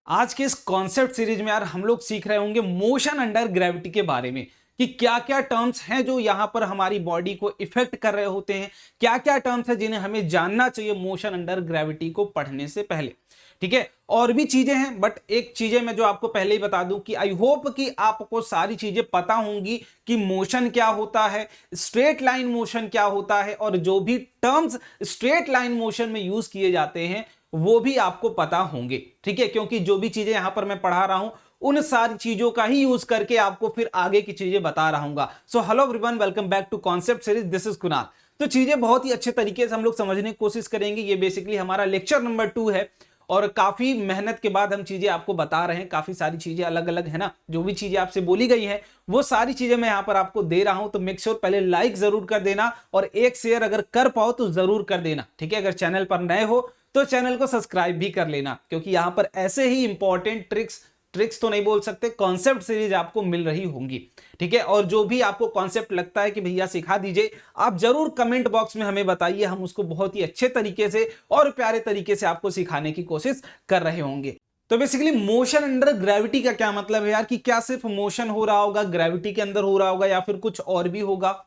आज के इस कॉन्सेप्ट सीरीज में यार हम लोग सीख रहे होंगे मोशन अंडर ग्रेविटी के बारे में कि क्या क्या टर्म्स हैं जो यहां पर हमारी बॉडी को इफेक्ट कर रहे होते हैं, क्या क्या टर्म्स हैं जिन्हें हमें जानना चाहिए मोशन अंडर ग्रेविटी को पढ़ने से पहले। ठीक है, और भी चीजें हैं बट एक चीजें मैं जो आपको पहले ही बता दूं कि आई होप कि आपको सारी चीजें पता होंगी कि मोशन क्या होता है, स्ट्रेट लाइन मोशन क्या होता है, और जो भी टर्म्स स्ट्रेट लाइन मोशन में यूज किए जाते हैं वो भी आपको पता होंगे। ठीक है, क्योंकि जो भी चीजें यहां पर मैं पढ़ा रहा हूं उन सारी चीजों का ही यूज करके आपको फिर आगे की चीजें बता रहा हूं। So hello everyone, welcome back to concept series, this is Kunal. तो चीजें बहुत ही अच्छे तरीके से हम लोग समझने की कोशिश करेंगे। ये बेसिकली हमारा लेक्चर नंबर 2 है और काफी मेहनत के बाद हम चीजें आपको बता रहे हैं। काफी सारी चीजें अलग अलग है ना, जो भी चीजें आपसे बोली गई है वो सारी चीजें मैं यहां पर आपको दे रहा हूं। तो मेक श्योर पहले लाइक जरूर कर देना और एक शेयर अगर कर पाओ तो जरूर कर देना। ठीक है, अगर चैनल पर नए हो तो चैनल को सब्सक्राइब भी कर लेना, क्योंकि यहां पर ऐसे ही इंपॉर्टेंट ट्रिक्स तो नहीं बोल सकते, कॉन्सेप्ट सीरीज आपको मिल रही होंगी। ठीक है, और जो भी आपको कॉन्सेप्ट लगता है कि भैया सिखा दीजिए, आप जरूर कमेंट बॉक्स में हमें बताइए, हम उसको बहुत ही अच्छे तरीके से और प्यारे तरीके से आपको सिखाने की कोशिश कर रहे होंगे। तो बेसिकली मोशन अंडर ग्रेविटी का क्या मतलब है यार, कि क्या सिर्फ मोशन हो रहा होगा, ग्रेविटी के अंदर हो रहा होगा, या फिर कुछ और भी होगा।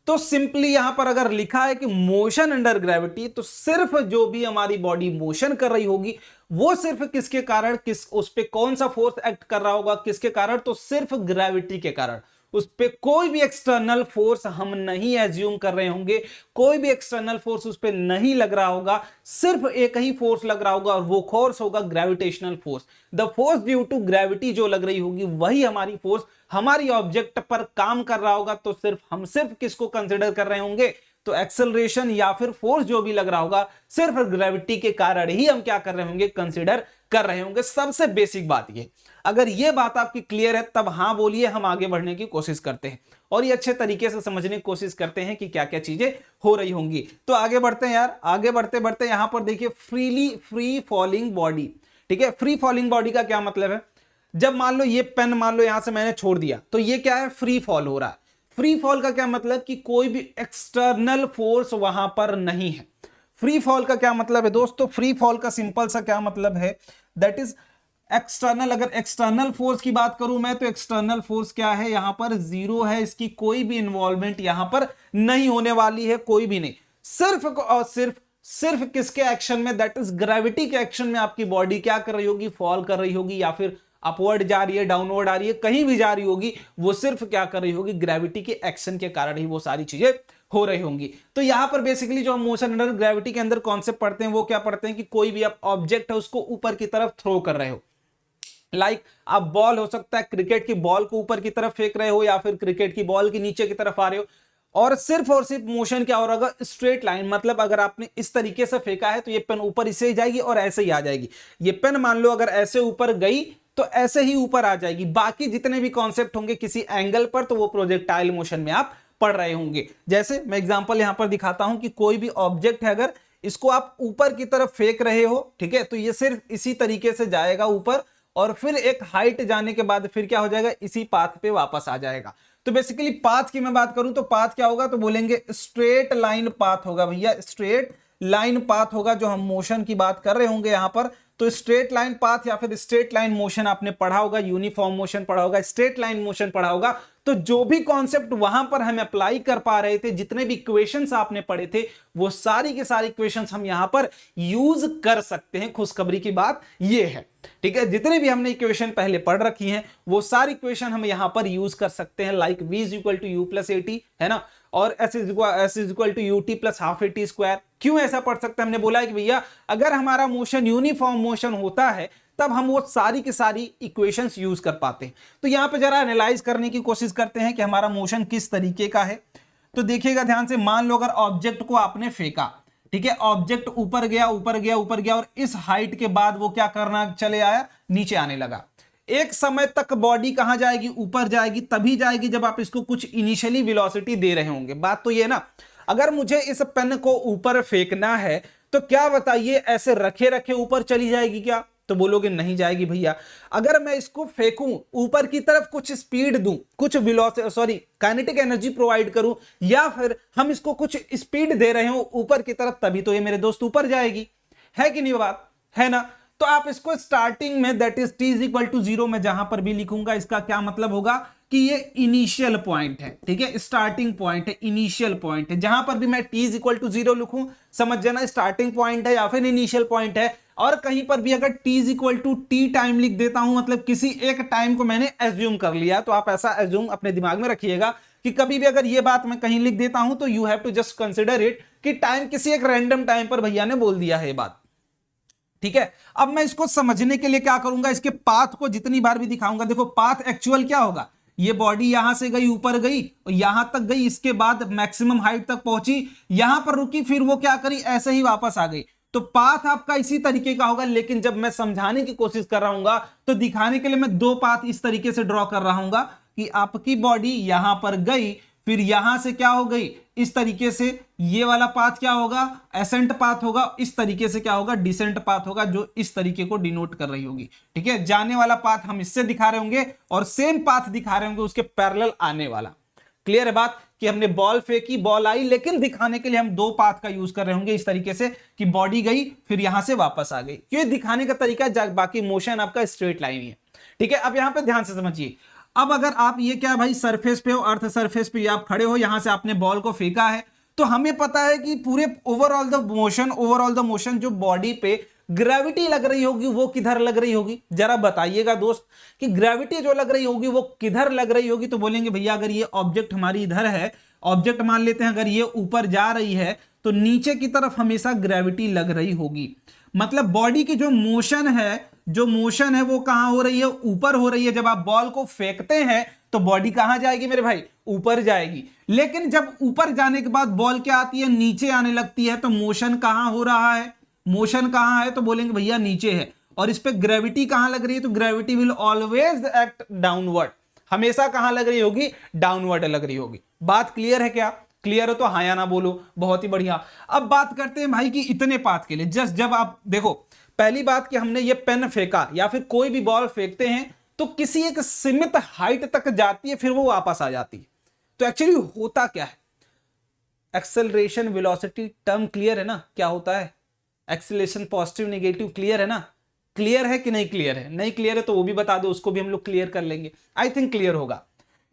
तो सिंपली यहां पर अगर लिखा है कि मोशन अंडर ग्रेविटी, तो सिर्फ जो भी हमारी बॉडी मोशन कर रही होगी वो सिर्फ किसके कारण, उस पे कौन सा फोर्स एक्ट कर रहा होगा, किसके कारण, तो सिर्फ ग्रेविटी के कारण। उस पे कोई भी एक्सटर्नल फोर्स हम नहीं एज्यूम कर रहे होंगे, कोई भी एक्सटर्नल फोर्स उस पे नहीं लग रहा होगा, सिर्फ एक ही फोर्स लग रहा होगा और वो फोर्स होगा gravitational force. The force due to gravity जो लग रही होगी वही हमारी फोर्स हमारी ऑब्जेक्ट पर काम कर रहा होगा। तो सिर्फ किसको कंसिडर कर रहे होंगे, तो एक्सेलरेशन या फिर फोर्स जो भी लग रहा होगा सिर्फ ग्रेविटी के कारण ही हम क्या कर रहे होंगे, कंसिडर कर रहे होंगे। सबसे बेसिक बात ये, अगर ये बात आपकी क्लियर है तब हाँ बोलिए, हम आगे बढ़ने की कोशिश करते हैं और ये अच्छे तरीके से समझने की कोशिश करते हैं कि क्या क्या चीजें हो रही होंगी। तो आगे बढ़ते हैं यार, आगे बढ़ते बढ़ते यहां पर देखिए फ्री फॉलिंग बॉडी। ठीक है, फ्री फॉलिंग बॉडी का क्या मतलब है, जब मान लो ये पेन मान लो यहां से मैंने छोड़ दिया तो ये क्या है, फ्री फॉल हो रहा है। फ्री फॉल का क्या मतलब कि कोई भी एक्सटर्नल फोर्स वहां पर नहीं है। फ्री फॉल का क्या मतलब है दोस्तों, फ्री फॉल का सिंपल सा क्या मतलब है, दैट इज एक्सटर्नल। अगर एक्सटर्नल फोर्स की बात करूं मैं तो एक्सटर्नल फोर्स क्या है, यहां पर जीरो है, इसकी कोई भी इन्वॉल्वमेंट यहां पर नहीं होने वाली है, कोई भी नहीं। सिर्फ और सिर्फ किसके एक्शन में, दैट इज ग्रेविटी के एक्शन में आपकी बॉडी क्या कर रही होगी, फॉल कर रही होगी, या फिर अपवर्ड जा रही है, डाउनवर्ड आ रही है, कहीं भी जा रही होगी, वो सिर्फ क्या कर रही होगी, ग्रेविटी के एक्शन के कारण ही वो सारी चीजें हो रही होंगी। तो यहां पर बेसिकली जो हम मोशन अंडर ग्रेविटी के अंदर कॉन्सेप्ट पढ़ते हैं वो क्या पढ़ते हैं कि कोई भी आप ऑब्जेक्ट है उसको ऊपर की तरफ थ्रो कर रहे हो। लाइक आप बॉल हो सकता है, क्रिकेट की बॉल को ऊपर की तरफ फेंक रहे हो या फिर क्रिकेट की बॉल की नीचे की तरफ आ रहे हो, और सिर्फ मोशन क्या हो रहा होगा, स्ट्रेट लाइन। मतलब अगर आपने इस तरीके से फेंका है तो ये पेन ऊपर इसे ही जाएगी और ऐसे ही आ जाएगी। ये पेन मान लो अगर ऐसे ऊपर गई तो ऐसे ही ऊपर आ जाएगी। बाकी जितने भी कॉन्सेप्ट होंगे किसी एंगल पर तो वो प्रोजेक्टाइल मोशन में आप पढ़ रहे होंगे। जैसे मैं एग्जांपल यहां पर दिखाता हूं कि कोई भी ऑब्जेक्ट है, अगर इसको आप ऊपर की तरफ फेंक रहे हो, ठीक है, तो ये सिर्फ इसी तरीके से जाएगा ऊपर और फिर एक हाइट जाने के बाद फिर क्या हो जाएगा, इसी पाथ पे वापस आ जाएगा। तो बेसिकली पाथ की मैं बात करूं तो पाथ क्या होगा, तो बोलेंगे स्ट्रेट लाइन पाथ होगा भैया, स्ट्रेट लाइन पाथ होगा जो हम मोशन की बात कर रहे होंगे यहां पर। तो स्ट्रेट लाइन पाथ या फिर स्ट्रेट लाइन मोशन आपने पढ़ा होगा, यूनिफॉर्म मोशन पढ़ा होगा, स्ट्रेट लाइन मोशन पढ़ा होगा। तो जो भी कॉन्सेप्ट वहां पर हम अप्लाई कर पा रहे थे, जितने भी इक्वेशंस आपने पढ़े थे वो सारी के सारी इक्वेशंस हम यहां पर यूज कर सकते हैं। खुशखबरी की बात ये है, ठीक है, जितने भी हमने इक्वेशन पहले पढ़ रखी हैं वो सारी इक्वेशन हम यहां पर यूज कर सकते हैं। Like v is equal to u plus a t, है ना, और s is equal to u t plus half a t square. क्यों ऐसा पढ़ सकते हैं, हमने बोला है कि भैया अगर हमारा मोशन यूनिफॉर्म मोशन होता है तब हम वो सारी की सारी इक्वेशंस यूज कर पाते हैं। तो यहां पे जरा एनालाइज करने की कोशिश करते हैं कि हमारा मोशन किस तरीके का है। तो देखिएगा ध्यान से, मान लो अगर ऑब्जेक्ट को आपने फेंका, ठीक है, ऑब्जेक्ट ऊपर गया ऊपर गया ऊपर गया और इस हाइट के बाद वो क्या करना चले आया, नीचे आने लगा। एक समय तक बॉडी कहां जाएगी, ऊपर जाएगी, तभी जाएगी जब आप इसको कुछ इनिशियली वेलोसिटी दे रहे होंगे। बात तो ये ना, अगर मुझे इस पेन को ऊपर फेंकना है तो क्या बताइए, ऐसे रखे रखे ऊपर चली जाएगी क्या, तो बोलोगे नहीं जाएगी भैया। अगर मैं इसको फेंकूं ऊपर की तरफ, कुछ स्पीड दूं, कुछ काइनेटिक एनर्जी प्रोवाइड करूं, या फिर हम इसको कुछ स्पीड दे रहे हो ऊपर की तरफ, तभी तो ये मेरे दोस्त ऊपर जाएगी, है कि नहीं बात, है ना। तो आप इसको स्टार्टिंग में that is t is equal to 0 में जहां पर भी लिखूंगा, इसका क्या मतलब होगा कि ये इनिशियल पॉइंट है, ठीक है, स्टार्टिंग पॉइंट है, इनिशियल पॉइंट है। जहां पर भी मैं t इज इक्वल टू 0 लिखूं, समझ जाना स्टार्टिंग पॉइंट है या फिर इनिशियल पॉइंट है। और कहीं पर भी अगर t is equal to t time लिख देता हूं, मतलब किसी एक टाइम को मैंने एज्यूम कर लिया, तो आप ऐसा एज्यूम अपने दिमाग में रखिएगा कि कभी भी अगर ये बात मैं कहीं लिख देता हूं तो you have to just consider it कि टाइम किसी एक रैंडम टाइम पर भैया ने बोल दिया है ये बात, ठीक है। अब मैं इसको समझने के लिए क्या करूंगा, इसके पाथ को जितनी बार भी दिखाऊंगा, देखो पाथ एक्चुअल क्या होगा, ये बॉडी यहां से गई, ऊपर गई और यहां तक गई, इसके बाद मैक्सिमम हाइट तक पहुंची, यहां पर रुकी, फिर वो क्या करी, ऐसे ही वापस आ गई। तो पाथ आपका इसी तरीके का होगा, लेकिन जब मैं समझाने की कोशिश कर रहा हूं तो दिखाने के लिए मैं दो पाथ इस तरीके से ड्रॉ कर रहा हूं कि आपकी बॉडी यहां पर गई, फिर यहां से क्या हो गई, इस तरीके से ये वाला पाथ क्या होगा, एसेंट पाथ होगा, इस तरीके से क्या होगा, डिसेंट पाथ होगा, जो इस तरीके को डिनोट कर रही होगी, ठीक है। जाने वाला पाथ हम इससे दिखा रहे होंगे और सेम पाथ दिखा रहे होंगे उसके पैरेलल आने वाला। क्लियर है बात कि हमने बॉल फेंकी, बॉल आई, लेकिन दिखाने के लिए हम दो पाथ का यूज कर रहे होंगे इस तरीके से कि बॉडी गई फिर यहां से वापस आ गई। ये दिखाने का तरीका है, बाकी मोशन आपका स्ट्रेट लाइन ही है, ठीक है। अब यहां पे ध्यान से समझिए, अब अगर आप ये क्या भाई सरफेस पे हो, अर्थ सरफेस पे आप खड़े हो, यहां से आपने बॉल को फेंका है, तो हमें पता है कि पूरे ओवरऑल द मोशन जो बॉडी पे ग्रेविटी लग रही होगी वो किधर लग रही होगी, जरा बताइएगा दोस्त कि ग्रेविटी जो लग रही होगी वो किधर लग रही होगी। तो बोलेंगे भैया अगर ये ऑब्जेक्ट हमारी इधर है, ऑब्जेक्ट मान लेते हैं, अगर ये ऊपर जा रही है तो नीचे की तरफ हमेशा ग्रेविटी लग रही होगी। मतलब बॉडी की जो मोशन है वो कहां हो रही है, ऊपर हो रही है। जब आप बॉल को फेंकते हैं तो बॉडी कहां जाएगी मेरे भाई, ऊपर जाएगी। लेकिन जब ऊपर जाने के बाद बॉल क्या आती है, नीचे आने लगती है, तो मोशन कहां हो रहा है, मोशन कहां है, तो बोलेंगे भैया नीचे है। और इस पे ग्रेविटी कहां लग रही है, तो gravity will always act downward, हमेशा कहां लग रही होगी, डाउनवर्ड लग रही होगी। बात क्लियर है क्या? क्लियर हो तो हाँ या ना बोलो, बहुत ही बढ़िया। अब बात करते हैं भाई कि इतने पाथ के लिए जस्ट जब आप देखो, पहली बात कि हमने ये पेन फेंका या फिर कोई भी बॉल फेंकते हैं तो किसी एक सीमित हाइट तक जाती है, फिर वो वापस आ जाती है। तो एक्चुअली होता क्या है, एक्सेलरेशन वेलोसिटी टर्म क्लियर है ना, क्या होता है एक्सेलरेशन पॉजिटिव नेगेटिव, क्लियर है ना, क्लियर है कि नहीं क्लियर है? नहीं क्लियर है तो वो भी बता दो, उसको भी हम लोग क्लियर कर लेंगे। आई थिंक क्लियर होगा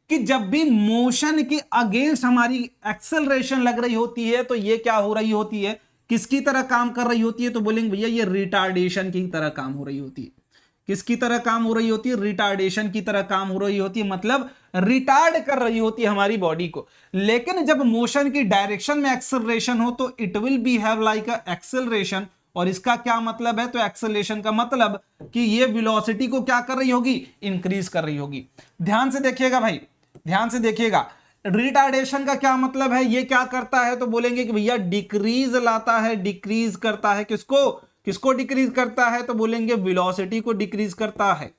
कि जब भी मोशन के अगेंस्ट हमारी एक्सेलरेशन लग रही होती है तो ये क्या हो रही होती है, किसकी तरह काम कर रही होती है, तो बोलेंगे भैया ये रिटार्डेशन की तरह काम हो रही होती है। किसकी तरह काम हो रही होती है, रिटार्डेशन की तरह काम हो रही होती है, मतलब रिटार्ड कर रही होती है हमारी बॉडी को। लेकिन जब मोशन की डायरेक्शन में एक्सेलरेशन हो तो it will be have like a acceleration. और इसका क्या मतलब है, तो एक्सेलरेशन का मतलब कि ये वेलोसिटी को क्या कर रही होगी, इंक्रीज कर रही होगी। ध्यान से देखिएगा भाई, ध्यान से देखिएगा, रिटार्डेशन का क्या मतलब है, ये क्या करता है, तो बोलेंगे कि भैया डिक्रीज लाता है, डिक्रीज करता है। किसको किसको डिक्रीज करता है, तो बोलेंगे वेलोसिटी को डिक्रीज करता है।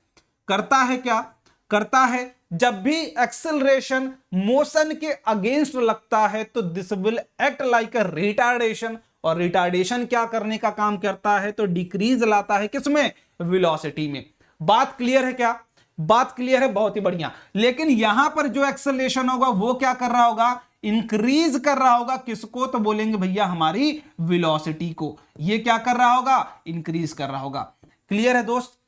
करता है क्या, करता है जब भी एक्सेलरेशन मोशन के अगेंस्ट लगता है तो this will act like a retardation. और रिटार्डेशन क्या करने का काम करता है, तो डिक्रीज लाता है किसमें, वेलोसिटी में। बात क्लियर है क्या, बात क्लियर है, बहुत ही बढ़िया। लेकिन यहां पर जो एक्सेलरेशन होगा वो क्या कर रहा होगा, इंक्रीज कर रहा होगा। किसको, तो बोलेंगे भैया हमारी वेलोसिटी को। ये क्या कर रहा होगा, इंक्रीज कर रहा होगा। क्लियर है दोस्त,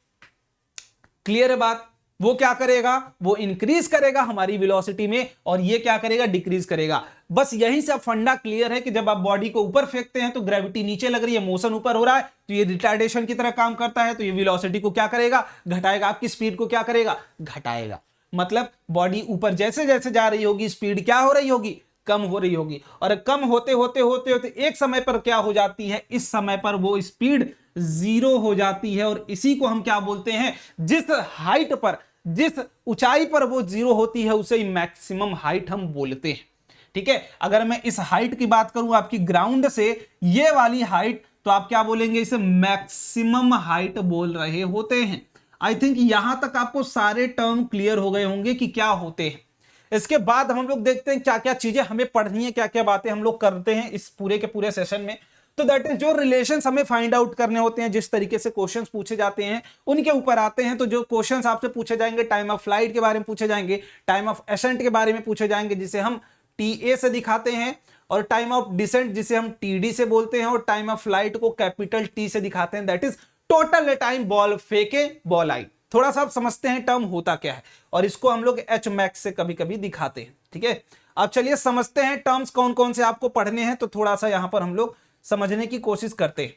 क्लियर है बात? वो क्या करेगा, वो इंक्रीज करेगा हमारी वेलोसिटी में, और ये क्या करेगा, डिक्रीज करेगा। बस यहीं से अब फंडा क्लियर है कि जब आप बॉडी को ऊपर फेंकते हैं तो ग्रेविटी नीचे लग रही है, मोशन ऊपर हो रहा है, तो ये रिटार्डेशन की तरह काम करता है। तो ये वेलोसिटी को क्या करेगा, घटाएगा, आपकी स्पीड को क्या करेगा, घटाएगा। मतलब बॉडी ऊपर जैसे जैसे जा रही होगी स्पीड क्या हो रही होगी, कम हो रही होगी। और कम होते होते होते होते एक समय पर क्या हो जाती है, इस समय पर वो स्पीड जीरो हो जाती है। और इसी को हम क्या बोलते हैं, जिस हाइट पर, जिस ऊंचाई पर वो जीरो होती है उसे मैक्सिमम हाइट हम बोलते हैं। ठीक है, अगर मैं इस हाइट की बात करूं आपकी ग्राउंड से ये वाली हाइट, तो आप क्या बोलेंगे, इसे मैक्सिमम हाइट बोल रहे होते हैं। आई थिंक यहां तक आपको सारे टर्म क्लियर हो गए होंगे कि क्या होते हैं। इसके बाद हम लोग देखते हैं क्या क्या चीजें हमें पढ़नी है, क्या क्या बातें हम लोग करते हैं इस पूरे के पूरे सेशन में। तो दैट इज जो रिलेशंस हमें फाइंड आउट करने होते हैं, जिस तरीके से क्वेश्चंस पूछे जाते हैं उनके ऊपर आते हैं। तो जो क्वेश्चंस आपसे पूछे जाएंगे, टाइम ऑफ फ्लाइट के बारे में पूछे जाएंगे, टाइम ऑफ एसेंट के बारे में पूछे जाएंगे जिसे हम TA से दिखाते हैं, और टाइम ऑफ डिसेंट जिसे हम TD से बोलते हैं, और टाइम ऑफ फ्लाइट को कैपिटल T से दिखाते हैं, that is total time ball फेंके बॉल आई। थोड़ा सा आप समझते हैं टर्म होता क्या है, और इसको हम लोग एच मैक्स से कभी कभी दिखाते हैं। ठीक है, अब चलिए समझते हैं टर्म्स कौन कौन से आपको पढ़ने हैं, तो थोड़ा सा यहां पर हम लोग समझने की कोशिश करते हैं।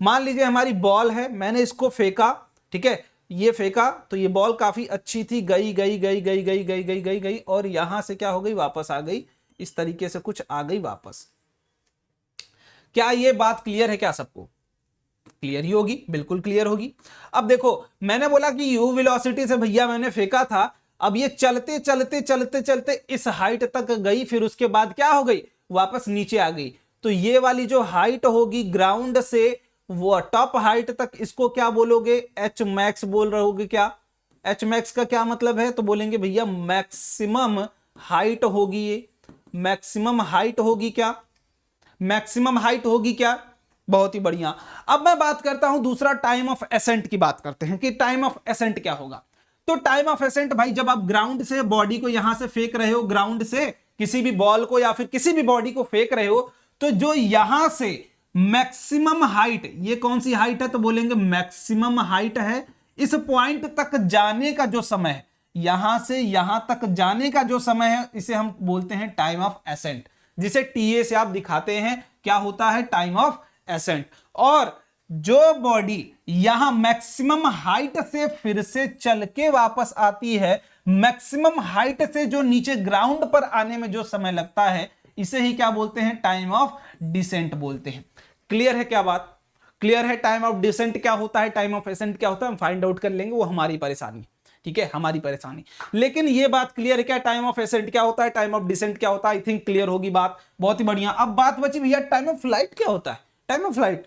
मान लीजिए हमारी बॉल है, मैंने इसको फेंका, ठीक है, ये फेंका तो ये बॉल काफी अच्छी थी, गई गई गई गई गई गई गई गई गई और यहां से क्या हो गई, वापस आ गई, इस तरीके से कुछ आ गई वापस। क्या ये बात क्लियर है क्या सबको? क्लियर ही होगी, बिल्कुल क्लियर होगी। अब देखो मैंने बोला कि यू वेलोसिटी से भैया मैंने फेंका था, अब ये चलते चलते चलते चलते इस हाइट तक गई, फिर उसके बाद क्या हो गई, वापस नीचे आ गई। तो ये वाली जो हाइट होगी ग्राउंड से वो टॉप हाइट तक, इसको क्या बोलोगे, एच मैक्स बोल रहे होगे। क्या एच मैक्स का क्या मतलब है, तो बोलेंगे भैया मैक्सिमम हाइट होगी, ये मैक्सिमम हाइट होगी। क्या मैक्सिमम हाइट होगी क्या? बहुत ही बढ़िया। अब मैं बात करता हूं दूसरा, टाइम ऑफ एसेंट की बात करते हैं कि टाइम ऑफ एसेंट क्या होगा। तो टाइम ऑफ एसेंट भाई, जब आप ग्राउंड से बॉडी को यहां से फेंक रहे हो, ग्राउंड से किसी भी बॉल को या फिर किसी भी बॉडी को फेंक रहे हो, तो जो यहां से मैक्सिमम हाइट, ये कौन सी हाइट है, तो बोलेंगे मैक्सिमम हाइट है। इस पॉइंट तक जाने का जो समय है, यहां से यहां तक जाने का जो समय है, इसे हम बोलते हैं टाइम ऑफ एसेंट, जिसे टीए से आप दिखाते हैं। क्या होता है, टाइम ऑफ एसेंट। और जो बॉडी यहां मैक्सिमम हाइट से फिर से चल के वापस आती है, मैक्सिमम हाइट से जो नीचे ग्राउंड पर आने में जो समय लगता है, इसे ही क्या बोलते हैं, टाइम ऑफ डिसेंट बोलते हैं। क्लियर है क्या बात? क्लियर है टाइम ऑफ डिसेंट क्या होता है, टाइम ऑफ एसेंट क्या होता है, हम फाइंड आउट कर लेंगे, वो हमारी परेशानी, ठीक है, हमारी परेशानी। लेकिन ये बात क्लियर है क्या, टाइम ऑफ एसेंट क्या होता है, टाइम ऑफ डिसेंट क्या होता है? आई थिंक क्लियर होगी बात, बहुत ही बढ़िया। अब बात बची भैया टाइम ऑफ फ्लाइट क्या होता है। टाइम ऑफ फ्लाइट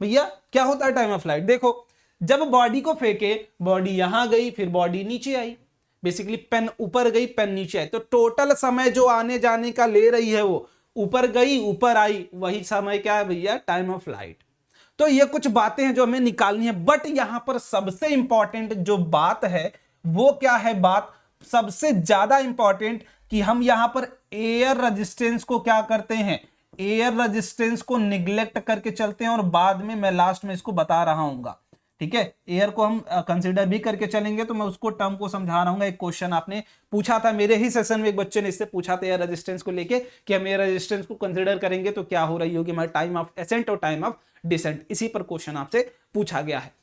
भैया क्या होता है टाइम ऑफ फ्लाइट? देखो जब बॉडी को फेंके, बॉडी यहां गई, फिर बॉडी नीचे आई, बेसिकली पेन ऊपर गई, पेन नीचे आई, तो टोटल समय जो आने जाने का ले रही है वो ऊपर गई ऊपर आई, वही समय क्या है भैया, टाइम ऑफ फ्लाइट। तो ये कुछ बातें हैं जो हमें निकालनी है, बट यहां पर सबसे इंपॉर्टेंट जो बात है वो क्या है, बात सबसे ज्यादा इंपॉर्टेंट, कि हम यहां पर एयर रेजिस्टेंस को क्या करते हैं, एयर रेजिस्टेंस को निग्लेक्ट करके चलते हैं, और बाद में मैं लास्ट में इसको बता रहा हूं। ठीक है, एयर को हम कंसीडर भी करके चलेंगे, तो मैं उसको टर्म को समझा रहा हूं। एक क्वेश्चन आपने पूछा था मेरे ही सेशन में, एक बच्चे ने इससे पूछा था एयर रेजिस्टेंस को लेके कि हम एयर रेजिस्टेंस को कंसीडर करेंगे तो क्या हो रही होगी हमारे टाइम ऑफ एसेंट और टाइम ऑफ डिसेंट, इसी पर क्वेश्चन आपसे पूछा गया है।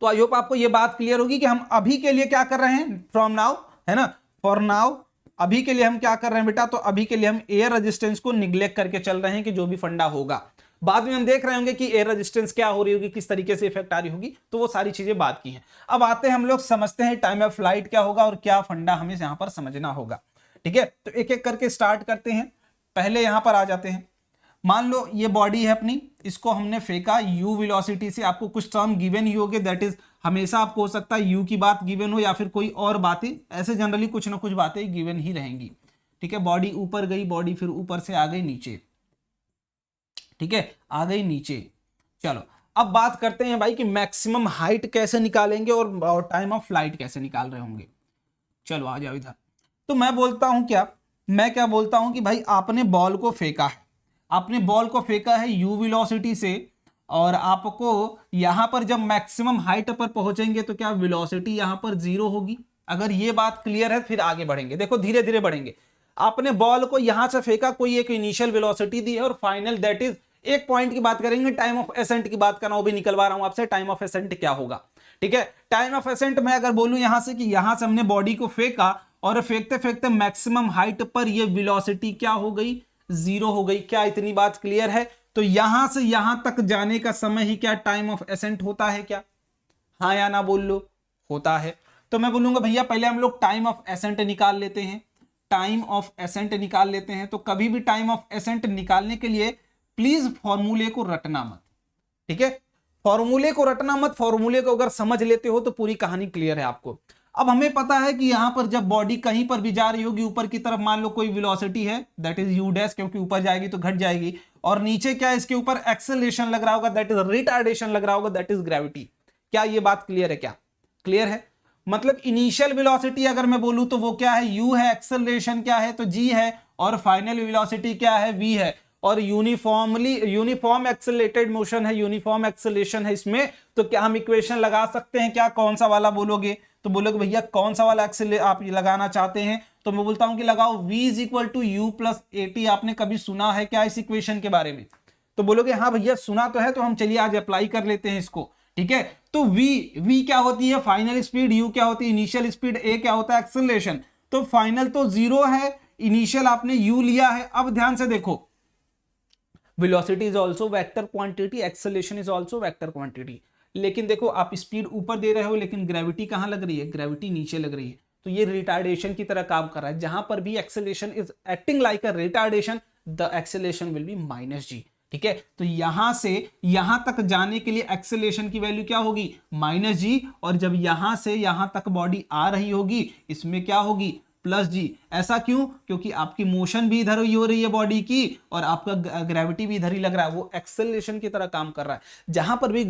तो आई होप आपको ये बात क्लियर होगी कि हम अभी के लिए क्या कर रहे हैं, फ्रॉम नाउ, है ना, फॉर नाउ, अभी के लिए हम क्या कर रहे हैं बेटा, तो अभी के लिए हम एयर रेजिस्टेंस को निग्लेक्ट करके चल रहे हैं, कि जो भी फंडा होगा बाद में हम देख रहे होंगे कि एयर रेजिस्टेंस क्या हो रही होगी, किस तरीके से इफेक्ट आ रही होगी, तो वो सारी चीजें बात की हैं। अब आते हैं हम लोग समझते हैं टाइम ऑफ फ्लाइट क्या होगा और क्या फंडा हमें यहां पर समझना होगा। ठीक है, तो एक एक करके स्टार्ट करते हैं। पहले यहां पर आ जाते हैं, मान लो ये बॉडी है अपनी, इसको हमने फेंका यू वेलोसिटी से, आपको कुछ टर्म गिवन ही होगे, दैट इज हमेशा आपको हो सकता है यू की बात गिवन हो या फिर कोई और बातें, ऐसे जनरली कुछ ना कुछ बातें गिवन ही रहेंगी। ठीक है, बॉडी ऊपर गई, बॉडी फिर ऊपर से आ गई नीचे, ठीक है, आ गई नीचे। चलो अब बात करते हैं भाई कि मैक्सिमम हाइट कैसे निकालेंगे और टाइम ऑफ फ्लाइट कैसे निकाल रहे होंगे। चलो आ जाओ इधर। तो मैं बोलता हूं क्या, मैं क्या बोलता हूं कि भाई आपने बॉल को फेंका है, आपने बॉल को फेंका है यू वेलोसिटी से, और आपको यहां पर जब मैक्सिमम हाइट पर पहुंचेंगे तो क्या वेलोसिटी यहां पर 0 होगी। अगर ये बात क्लियर है फिर आगे बढ़ेंगे, देखो धीरे धीरे बढ़ेंगे। आपने बॉल को यहां से फेंका, कोई एक इनिशियल वेलोसिटी दी है, और फाइनल दैट इज, एक पॉइंट की बात करेंगे, टाइम ऑफ एसेंट की बात करना, वो भी निकलवा रहा हूं आपसे, टाइम ऑफ एसेंट क्या होगा। ठीक है, टाइम ऑफ एसेंट में अगर बोलूं यहां से कि यहां से हमने बॉडी को फेंका और फेंकते फेंकते मैक्सिमम हाइट पर ये वेलोसिटी क्या हो गई, 0 हो गई। क्या इतनी बात क्लियर है? तो यहां से यहां तक जाने का समय ही क्या टाइम ऑफ एसेंट होता है क्या? हाँ या ना बोल लो, होता है। तो मैं बोलूंगा भैया पहले हम लोग टाइम ऑफ एसेंट निकाल लेते हैं, टाइम ऑफ एसेंट निकाल लेते हैं। तो कभी भी टाइम ऑफ एसेंट निकालने के लिए प्लीज फॉर्मूले को रटना मत, ठीक है, फॉर्मूले को रटना मत, फॉर्मूले को अगर समझ लेते हो तो पूरी कहानी क्लियर है आपको। अब हमें पता है कि यहां पर जब बॉडी कहीं पर भी जा रही होगी ऊपर की तरफ, मान लो कोई वेलोसिटी है दैट इज यू डैश, क्योंकि ऊपर जाएगी तो घट जाएगी, और नीचे क्या है, इसके ऊपर एक्सेलरेशन लग रहा होगा दैट इज रिटार्डेशन लग रहा होगा दैट इज ग्रेविटी। क्या ये बात क्लियर है? क्या क्लियर है? मतलब इनिशियल वेलोसिटी अगर मैं बोलूं तो वो क्या है, u है, एक्सेलरेशन क्या है तो g है, और फाइनल वेलोसिटी क्या है, v है। और यूनिफॉर्म एक्सेलरेटेड मोशन है, यूनिफॉर्म एक्सेलरेशन है इसमें, तो क्या हम इक्वेशन लगा सकते हैं क्या? कौन सा वाला बोलोगे? तो बोलोगे भैया कौन सा वाला आप लगाना चाहते हैं? तो मैं बोलता हूं कि लगाओ v is equal to u plus AT। आपने कभी सुना है क्या इस इक्वेशन के बारे में? तो बोलोगे हाँ भैया सुना तो है, तो हम चलिए आज अप्लाई कर लेते हैं इसको। ठीक है, तो v क्या होती है? Final speed. u क्या होती है? Initial speed. a क्या होता है? एक्सेलरेशन। तो फाइनल तो 0 है, इनिशियल आपने u लिया है। अब ध्यान से देखो, velocity is also vector quantity, acceleration is also vector quantity. लेकिन देखो आप स्पीड ऊपर दे रहे हो, लेकिन ग्रेविटी कहां लग रही है? ग्रेविटी नीचे लग रही है। तो ये रिटार्डेशन की तरह काम कर रहा है। जहां पर भी acceleration is acting like a retardation, the acceleration will be -g। ठीक है, तो यहां से यहां तक जाने के लिए एक्सेलरेशन की वैल्यू क्या होगी? -g। और जब यहां से यहां तक बॉडी आ रही होगी, इसमें क्या होगी? +g। ऐसा क्यों? क्योंकि आपकी मोशन भी इधर ही हो रही है बॉडी की, और आपका ग्रेविटी भी इधर ही लग रहा है। वो एक्सेलरेशन की तरह काम कर रहा है। जहां पर भी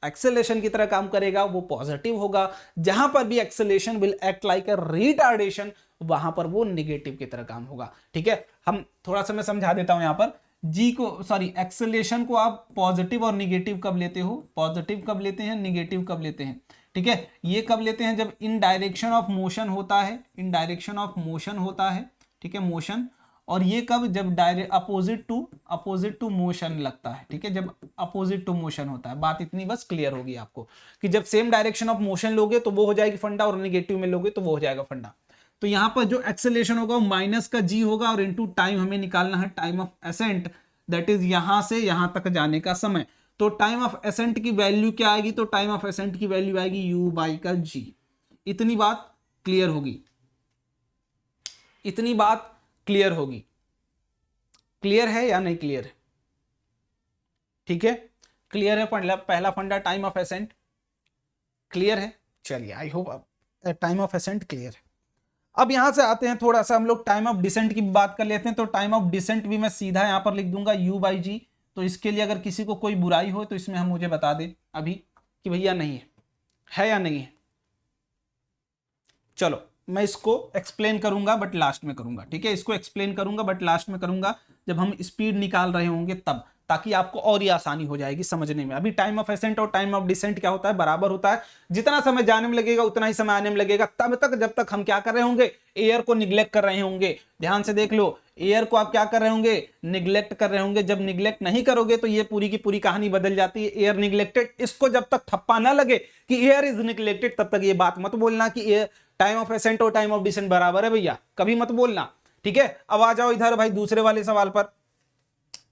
एक्सेलरेशन की तरह काम करेगा वो पॉजिटिव होगा। जहां पर भी acceleration will act like a retardation, वहां पर वो निगेटिव की तरह काम होगा। ठीक है, हम थोड़ा सा मैं समझा देता हूं। यहां पर एक्सेलरेशन को आप पॉजिटिव और निगेटिव कब लेते हो? पॉजिटिव कब लेते हैं, निगेटिव कब लेते हैं? ठीक है, ये कब लेते हैं? जब इन डायरेक्शन ऑफ मोशन होता है, इन डायरेक्शन ऑफ मोशन होता है। ठीक है, मोशन। और ये कब? जब डायरेक्ट अपोजिट टू मोशन लगता है। ठीक है, जब अपोजिट टू मोशन होता है। बात इतनी बस क्लियर होगी आपको कि जब सेम डायरेक्शन ऑफ मोशन लोगे तो वो हो जाएगी फंडा, और निगेटिव में लोगे तो वो हो जाएगा फंडा। तो यहां पर जो एक्सेलरेशन होगा वो माइनस का g होगा, और इनटू टाइम हमें निकालना है, time of accent, that is यहां से यहां तक जाने का समय। तो टाइम ऑफ एसेंट की वैल्यू क्या आएगी? तो टाइम ऑफ एसेंट की वैल्यू आएगी u/g। इतनी बात क्लियर होगी, इतनी बात क्लियर होगी। क्लियर है या नहीं क्लियर है? ठीक है, क्लियर है। पहला फंडा टाइम ऑफ एसेंट क्लियर है। चलिए, I hope time of accent clear है। अब यहां से आते हैं, थोड़ा सा हम लोग टाइम ऑफ डिसेंट की बात कर लेते हैं। तो टाइम ऑफ डिसेंट भी मैं सीधा यहां पर लिख दूंगा u/g। तो इसके लिए अगर किसी को कोई बुराई हो तो इसमें हम मुझे बता दें अभी कि भैया नहीं है या नहीं है। चलो मैं इसको एक्सप्लेन करूंगा बट लास्ट में करूंगा। ठीक है, इसको एक्सप्लेन करूंगा बट लास्ट में करूंगा, जब हम स्पीड निकाल रहे होंगे तब, ताकि आपको और ही आसानी हो जाएगी समझने में। अभी टाइम ऑफ एसेंट और टाइम ऑफ डिसेंट क्या होता है? बराबर होता है। जितना समय जाने में लगेगा उतना ही समय आने में लगेगा, तब तक जब तक हम क्या कर रहे होंगे? एयर को निग्लेक्ट कर रहे होंगे। ध्यान से देख लो, एयर को आप क्या कर रहे होंगे? निग्लेक्ट कर रहे होंगे। जब निग्लेक्ट नहीं करोगे तो ये पूरी की पूरी कहानी बदल जाती है। एयर निग्लेक्टेड, इसको जब तक ठप्पा ना लगे कि एयर इज निग्लेक्टेड, तब तक ये बात मत बोलना कि एयर टाइम ऑफ एसेंट और टाइम ऑफ डिसेंट बराबर है भैया, कभी मत बोलना। ठीक है, अब आ जाओ इधर भाई दूसरे वाले सवाल पर।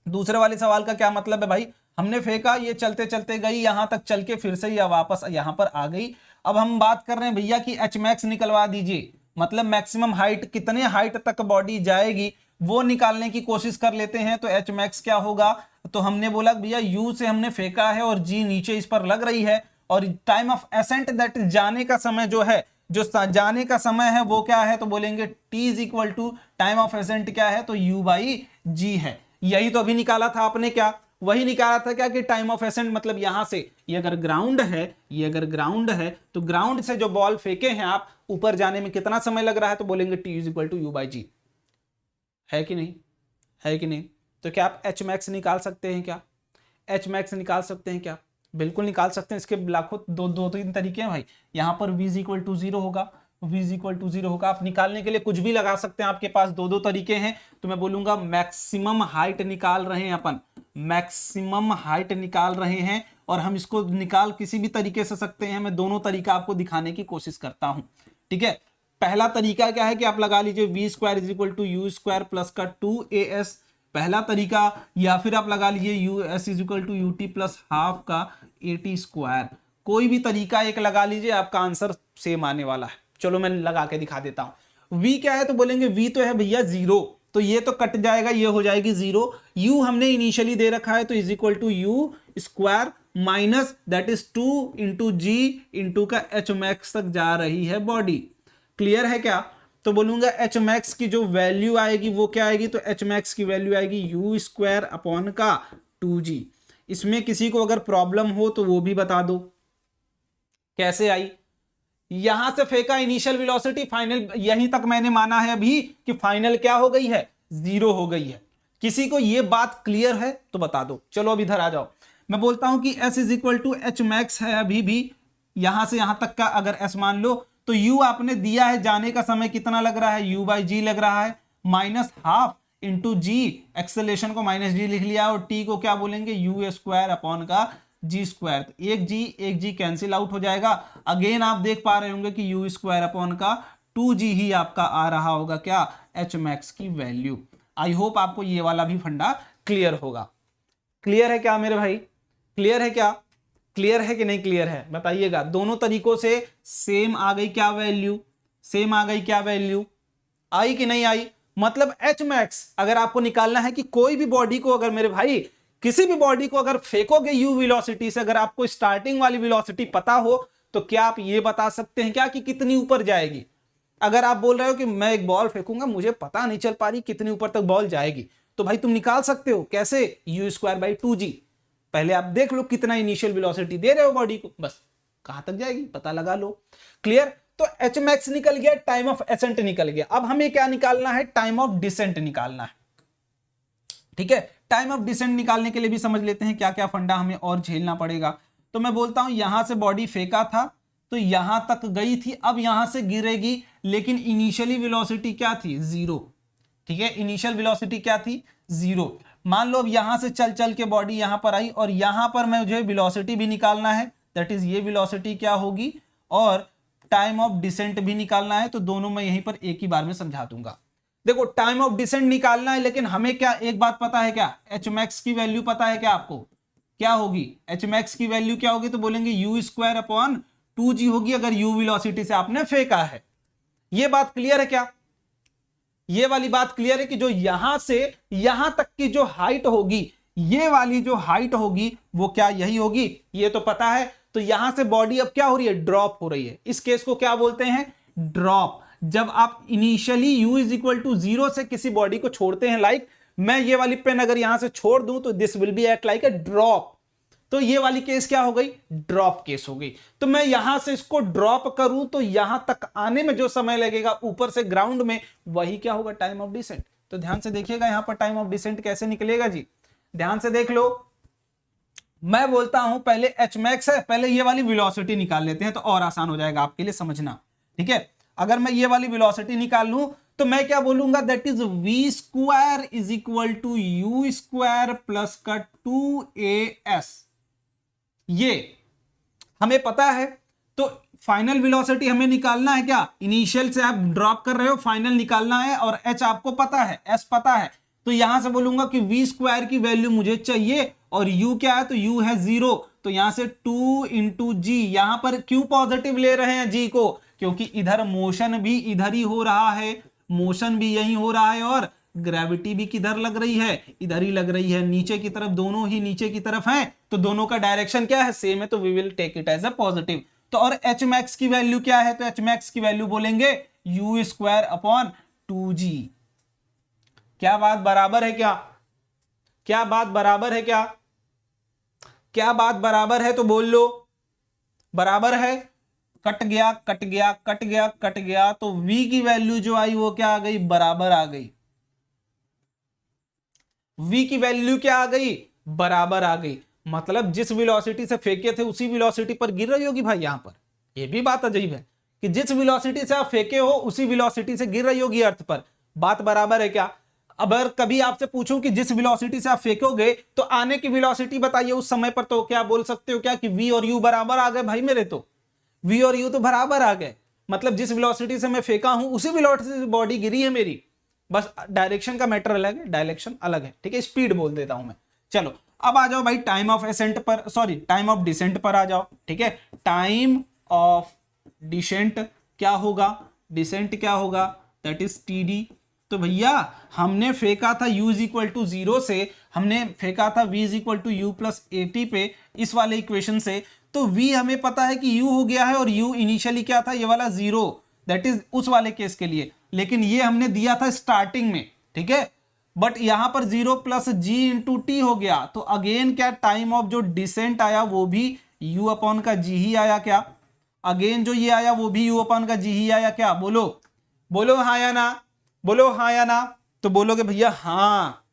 दूसरे वाले सवाल का क्या मतलब है भाई? हमने फेंका, ये चलते चलते गई, यहां तक चल के फिर से या वापस यहां पर आ गई। अब हम बात कर रहे हैं भैया कि एच मैक्स निकलवा दीजिए, मतलब मैक्सिमम हाइट, कितने हाइट तक बॉडी जाएगी वो निकालने की कोशिश कर लेते हैं। तो एच मैक्स क्या होगा? तो हमने बोला भैया यू से हमने फेंका है और जी नीचे इस पर लग रही है, और टाइम ऑफ एसेंट दैट जाने का समय जो है, जो जाने का समय है वो क्या है? तो बोलेंगे t is equal to time of ascent क्या है? तो u/g है। यही तो अभी निकाला था आपने, क्या वही निकाला था क्या कि टाइम ऑफ एसेंट मतलब यहां से, ये अगर ग्राउंड है, ये अगर ग्राउंड है तो ग्राउंड से जो बॉल फेंके हैं आप, ऊपर जाने में कितना समय लग रहा है? तो बोलेंगे t is equal to u/g। है कि नहीं? है कि नहीं? तो क्या आप एच मैक्स निकाल सकते हैं क्या? एच मैक्स निकाल सकते हैं क्या? बिल्कुल निकाल सकते हैं। इसके लाखों दो तीन तरीके हैं भाई। यहां पर v इक्वल टू 0 होगा, v इक्वल टू 0 होगा। आप निकालने के लिए कुछ भी लगा सकते हैं, आपके पास दो तरीके हैं। तो मैं बोलूंगा मैक्सिमम हाइट निकाल रहे हैं अपन, मैक्सिमम हाइट निकाल रहे हैं, और हम इसको निकाल किसी भी तरीके से सकते हैं। मैं दोनों तरीका आपको दिखाने की कोशिश करता हूं। ठीक है, पहला तरीका क्या है कि आप लगा लीजिए v² is equal to u² plus का 2as, पहला तरीका। या फिर आप लगा लीजिए us is equal to ut plus half का at²। कोई भी तरीका एक लगा लीजिए, आपका आंसर सेम आने वाला है। चलो मैं लगा के दिखा देता हूं। v क्या है? तो बोलेंगे v तो है भैया 0, तो ये तो कट जाएगा, ये हो जाएगी 0। u हमने इनिशियली दे रखा है, तो is equal to u² minus that is 2 into g into का एच मैक्स तक जा रही है बॉडी। क्लियर है क्या? तो बोलूंगा एच मैक्स की जो वैल्यू आएगी वो क्या आएगी? तो एच मैक्स की वैल्यू आएगी u² अपॉन का 2g। इसमें किसी को अगर प्रॉब्लम हो तो वो भी बता दो कैसे आई। यहां से फेंका, इनिशियल वेलोसिटी, फाइनल, यहीं तक मैंने माना है अभी कि फाइनल क्या हो गई है? 0 हो गई है। किसी को ये बात क्लियर है तो बता दो। चलो अब इधर आ जाओ, मैं बोलता हूं कि s is equal to h max है अभी भी, यहां से यहां तक का अगर s मान लो तो u आपने दिया है, जाने का समय कितना लग रहा है, u बाई जी लग रहा है, माइनस हाफ इंटू जी, एक्सेलेरेशन को माइनस जी लिख लिया, और t को क्या बोलेंगे, u स्क्वायर अपॉन का जी स्क्वायर। तो एक जी कैंसिल आउट हो जाएगा। अगेन आप देख पा रहे होंगे कि u स्क्वायर अपॉन का 2g ही आपका आ रहा होगा क्या, एच मैक्स की वैल्यू। आई होप आपको ये वाला भी फंडा क्लियर होगा। क्लियर है क्या मेरे भाई, क्लियर है क्या, क्लियर है कि नहीं क्लियर है बताइएगा। दोनों तरीकों से सेम आ गई क्या वैल्यू, सेम आ गई क्या वैल्यू, आई कि नहीं आई। मतलब एच मैक्स अगर आपको निकालना है कि कोई भी बॉडी को, अगर मेरे भाई किसी भी बॉडी को अगर फेंकोगे यू वेलोसिटी से, अगर आपको स्टार्टिंग वाली वेलोसिटी पता हो तो क्या आप ये बता सकते हैं क्या कि कितनी ऊपर जाएगी। अगर आप बोल रहे हो कि मैं एक बॉल फेंकूंगा, मुझे पता नहीं चल पा रही कितनी ऊपर तक बॉल जाएगी, तो भाई तुम निकाल सकते हो कैसे, यू स्क्वायर बाई 2g। पहले आप देख लो कितना इनिशियल वेलोसिटी दे रहे हो बॉडी को, बस कहां तक जाएगी पता लगा लो। क्लियर। तो एच मैक्स निकल गया, टाइम ऑफ एसेंट निकल गया। अब हमें क्या निकालना है, टाइम ऑफ डिसेंट निकालना है। ठीक है, टाइम ऑफ डिसेंट निकालने के लिए भी समझ लेते हैं क्या क्या फंडा हमें और झेलना पड़ेगा। तो मैं बोलता हूं यहां से बॉडी फेंका था तो यहां तक गई थी, अब यहां से गिरेगी, लेकिन इनिशियली वेलोसिटी क्या थी, 0। ठीक है, इनिशियल वेलोसिटी क्या थी, 0। मान लो अब यहां से चल चल के बॉडी यहां पर आई, और यहां पर मुझे वेलोसिटी भी निकालना है, दैट इज ये वेलोसिटी क्या होगी, और टाइम ऑफ डिसेंट भी निकालना है। तो दोनों मैं यहीं पर एक ही बार में समझा दूंगा। देखो टाइम ऑफ डिसेंट निकालना है, लेकिन हमें क्या एक बात पता है क्या, एच मैक्स की वैल्यू पता है क्या आपको, क्या होगी, एच मैक्स की वैल्यू क्या होगी, तो बोलेंगे यू स्क्वायर अपॉन 2g होगी, अगर u वेलोसिटी से आपने फेंका है। ये बात क्लियर है क्या, ये वाली बात क्लियर है कि जो यहां से यहां तक की जो हाइट होगी, ये वाली जो हाइट होगी वो क्या यही होगी, ये तो पता है। तो यहां से बॉडी अब क्या हो रही है, ड्रॉप हो रही है। इस केस को क्या बोलते हैं, ड्रॉप। जब आप initially u is equal to 0 से किसी बॉडी को छोड़ते हैं, लाइक मैं ये वाली पेन अगर यहां से छोड़ दूं तो this will be act like a drop. तो ये वाली केस क्या हो गई, ड्रॉप केस हो गई। तो मैं यहां से इसको ड्रॉप करूं तो यहां तक आने में जो समय लगेगा ऊपर से ग्राउंड में, वही क्या होगा, टाइम ऑफ डिसेंट। तो ध्यान से देखिएगा यहां पर टाइम ऑफ डिसेंट कैसे निकलेगा जी, ध्यान से देख लो। मैं बोलता हूं पहले एच मैक्स है, पहले ये वाली वेलोसिटी निकाल लेते हैं तो और आसान हो जाएगा आपके लिए समझना। ठीक है, अगर मैं ये वाली वेलोसिटी निकाल लूं तो मैं क्या बोलूंगा, that is v square is equal to u square plus का 2as। ये हमें पता है। तो फाइनल वेलोसिटी हमें निकालना है क्या, इनिशियल से आप ड्रॉप कर रहे हो, फाइनल निकालना है, और h आपको पता है, s पता है। तो यहां से बोलूंगा कि v स्क्वायर की वैल्यू मुझे चाहिए, और u क्या है, तो u है 0। तो यहां से 2 इंटू जी, यहां पर क्यों पॉजिटिव ले रहे हैं g को, क्योंकि इधर मोशन भी इधर ही हो रहा है, मोशन भी यही हो रहा है, और ग्रेविटी भी किधर लग रही है, इधर ही लग रही है, नीचे की तरफ, दोनों ही नीचे की तरफ हैं। तो दोनों का डायरेक्शन क्या है, सेम है, तो we will take it as a positive. तो और एच मैक्स की वैल्यू क्या है, तो एच मैक्स की वैल्यू बोलेंगे यू स्क्वायर अपॉन 2g। क्या बात बराबर है क्या, क्या बात बराबर है क्या, क्या बात बराबर है, तो बोल लो बराबर है। कट गया कट गया कट गया कट गया, तो v की वैल्यू जो आई वो क्या आ गई, बराबर आ गई। v की वैल्यू क्या आ गई, बराबर आ गई। मतलब जिस वेलोसिटी से फेंके थे उसी वेलोसिटी पर गिर रही होगी भाई। यहां पर यह भी बात अजीब है कि जिस वेलोसिटी से आप फेंके हो उसी वेलोसिटी से गिर रही होगी अर्थ पर। बात बराबर है क्या। अगर कभी आपसे पूछूं कि जिस वेलोसिटी से आप फेंकोगे तो आने की वेलोसिटी बताइए उस समय पर, तो क्या बोल सकते हो क्या कि v और u बराबर आ गए भाई मेरे, तो v और u तो बराबर आ गए। मतलब जिस वेलोसिटी से मैं फेंका हूं उसी वेलोसिटी से बॉडी गिरी है मेरी, बस डायरेक्शन का मैटर अलग है, डायरेक्शन अलग है। ठीक है, स्पीड बोल देता हूं मैं। चलो अब आ जाओ भाई टाइम ऑफ एसेंट पर, सॉरी टाइम ऑफ डिसेंट पर आ जाओ। ठीक है, टाइम ऑफ डिसेंट क्या होगा, डिसेंट क्या होगा, दैट इज टीडी। तो भैया हमने फेंका था u इज इक्वल टू 0 से, हमने फेंका था v is equal to u plus a t पे, इस वाले इक्वेशन से। तो v हमें पता है कि u हो गया है, और u इनिशियली क्या था, ये वाला 0, दैट इज उस वाले केस के लिए। लेकिन ये हमने दिया था स्टार्टिंग में। ठीक है, बट यहां पर 0 प्लस जी इंटू टी हो गया। तो अगेन क्या टाइम ऑफ जो डिसेंट आया वो भी u अपॉन का जी ही आया क्या, अगेन जो ये आया वो भी u अपॉन का जी ही आया क्या, बोलो बोलो हाँ या ना, बोलो हाँ या ना। तो बोलोगे भैया हाँ,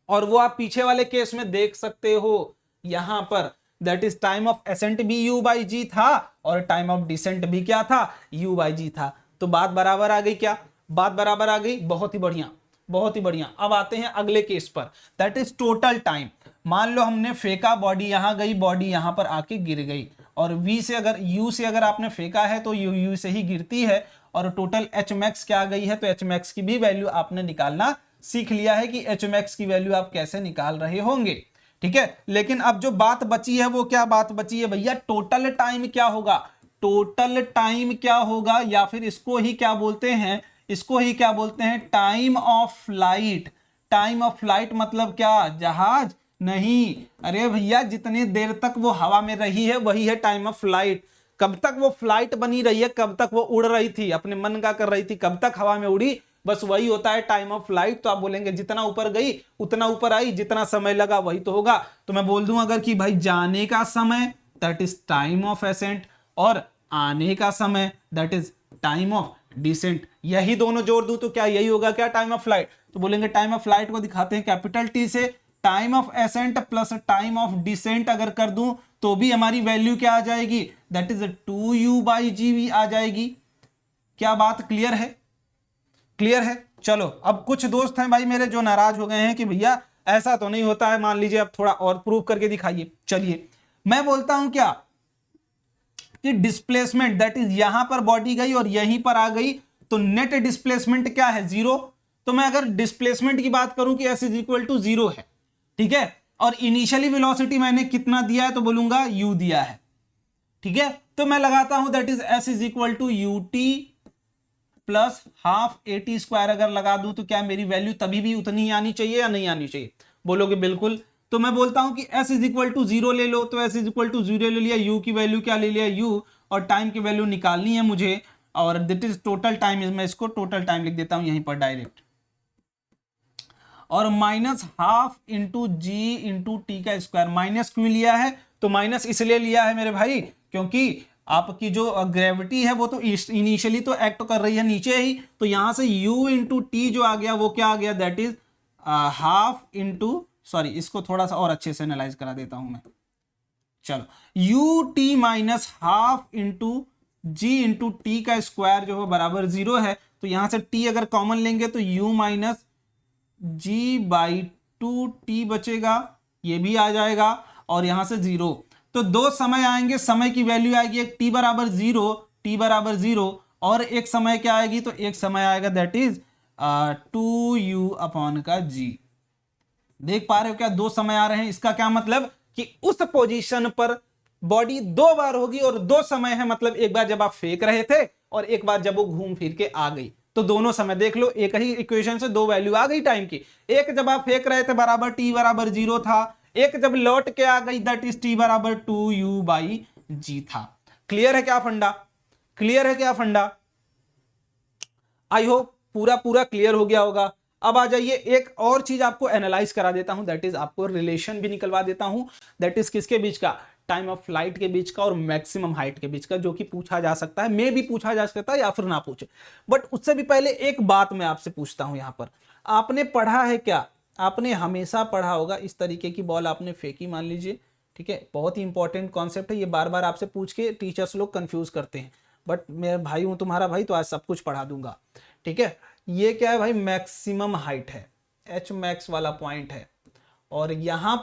और वो आप पीछे वाले केस में देख सकते हो यहां पर, that is time of accent भी u बाई जी था और टाइम ऑफ डिसेंट भी क्या था, u बाई जी था। तो बात बराबर आ गई क्या, बात बराबर आ गई, बहुत ही बढ़िया, बहुत ही बढ़िया। अब आते हैं अगले केस पर, दैट इज टोटल टाइम। मान लो हमने फेंका, बॉडी यहां गई, बॉडी यहां पर आके गिर गई, और v से अगर u से अगर आपने फेंका है तो u से ही गिरती है, और टोटल h max क्या आ गई है, तो h max की भी वैल्यू आपने निकालना सीख लिया है कि h max की वैल्यू आप कैसे निकाल रहे होंगे, ठीक है। लेकिन अब जो बात बची है वो क्या बात बची है भैया, टोटल टाइम क्या होगा, टोटल टाइम क्या होगा, या फिर इसको ही क्या बोलते हैं, इसको ही क्या बोलते हैं, time of flight. Time of flight मतलब क्या, जहाज नहीं, अरे भैया जितनी देर तक वो हवा में रही है वही है टाइम ऑफ फ्लाइट। कब तक वो फ्लाइट बनी रही है, कब तक वो उड़ रही थी, अपने मन का कर रही थी, कब तक हवा में उड़ी, बस वही होता है टाइम ऑफ फ्लाइट। तो आप बोलेंगे जितना ऊपर गई उतना ऊपर आई, जितना समय लगा वही तो होगा। तो मैं बोल दूं अगर कि भाई जाने का समय that is time of ascent, और आने का समय that is time of descent, यही दोनों जोड़ दूं तो क्या यही होगा क्या, टाइम ऑफ फ्लाइट। तो बोलेंगे टाइम ऑफ फ्लाइट को दिखाते हैं कैपिटल टी से, time of ascent plus time of descent अगर कर दूं तो भी हमारी वैल्यू क्या आ जाएगी, दैट इज 2u बाई जी भी आ जाएगी। क्या बात क्लियर है, क्लियर है। चलो अब कुछ दोस्त हैं भाई मेरे जो नाराज हो गए हैं कि भैया ऐसा तो नहीं होता है, मान लीजिए अब थोड़ा और प्रूव करके दिखाइए। चलिए मैं बोलता हूं क्या कि डिस्प्लेसमेंट दैट इज यहां पर बॉडी गई और यहीं पर आ गई, तो नेट डिस्प्लेसमेंट क्या है, जीरो। तो मैं अगर डिस्प्लेसमेंट की बात करूं कि s is equal to zero है, ठीक है, और इनिशियली वेलोसिटी मैंने कितना दिया है तो बोलूंगा u दिया है, ठीक है। तो मैं लगाता हूं that is s is equal to u t plus half a t square अगर लगा दूं तो क्या मेरी वैल्यू तभी भी उतनी आनी चाहिए या नहीं आनी चाहिए, बोलोगे बिल्कुल। तो मैं बोलता हूं कि s is equal to zero ले लो, तो s is equal to zero ले लिया, u की वैल्यू क्या ले लिया u, और टाइम की वैल्यू निकालनी है मुझे, और दिट इज टोटल टाइम, मैं इसको टोटल टाइम लिख देता हूं यहीं पर डायरेक्ट, और minus half into g into t का स्क्वायर। माइनस क्यों लिया है, तो माइनस इसलिए लिया है मेरे भाई क्योंकि आपकी जो ग्रेविटी है वो तो इनिशियली तो एक्ट कर रही है नीचे ही, तो यहां से u इंटू टी जो आ गया वो क्या आ गया, that is half into, sorry इसको थोड़ा सा और अच्छे से एनालाइज करा देता हूं मैं, चलो u t minus half into g into t का स्क्वायर जो है बराबर जीरो है। तो यहां से t अगर कॉमन लेंगे तो u minus g by two t बचेगा, ये भी आ जाएगा, और यहां से जीरो। तो दो समय आएंगे, समय की वैल्यू आएगी एक t बराबर जीरो, t बराबर जीरो, और एक समय क्या आएगी, तो एक समय आएगा दैट इज 2u अपॉन का g। देख पा रहे हो क्या, दो समय आ रहे हैं, इसका क्या मतलब कि उस पोजीशन पर बॉडी दो बार होगी, और दो समय है मतलब एक बार जब आप फेंक रहे थे और एक बार जब वो घूम फिर के आ गई, तो दोनों समय देख लो, एक ही इक्वेशन से दो वैल्यू आ गई टाइम की। एक जब आप फेंक रहे थे बराबर t बराबर जीरो था, एक जब लौट के आ गई दैट इज t बराबर 2u बाई जी था। क्लियर है क्या फंडा, क्लियर है क्या फंडा, आई होप पूरा पूरा क्लियर हो गया होगा। अब आ जाइए एक और चीज आपको एनालाइज करा देता हूं, दैट इज आपको रिलेशन भी निकलवा देता हूं, दैट इज किसके बीच का, टाइम ऑफ फ्लाइट के बीच का और मैक्सिमम हाइट के बीच का, जो कि पूछा जा सकता है, मे भी पूछा जा सकता है या फिर ना पूछे। बट उससे भी पहले एक बात मैं आपसे पूछता हूं, यहां पर आपने पढ़ा है क्या, आपने हमेशा पढ़ा होगा, इस तरीके की बॉल आपने फेंकी मान लीजिए, ठीक है, बहुत ही इंपॉर्टेंट कॉन्सेप्ट है, ये बार बार आपसे पूछ के टीचर्स लोग कंफ्यूज करते हैं, बट मैं भाई हूं तुम्हारा भाई, तो आज सब कुछ पढ़ा दूंगा, ठीक है। ये क्या है भाई, मैक्सिमम हाइट है, एच मैक्स वाला पॉइंट है, और यहां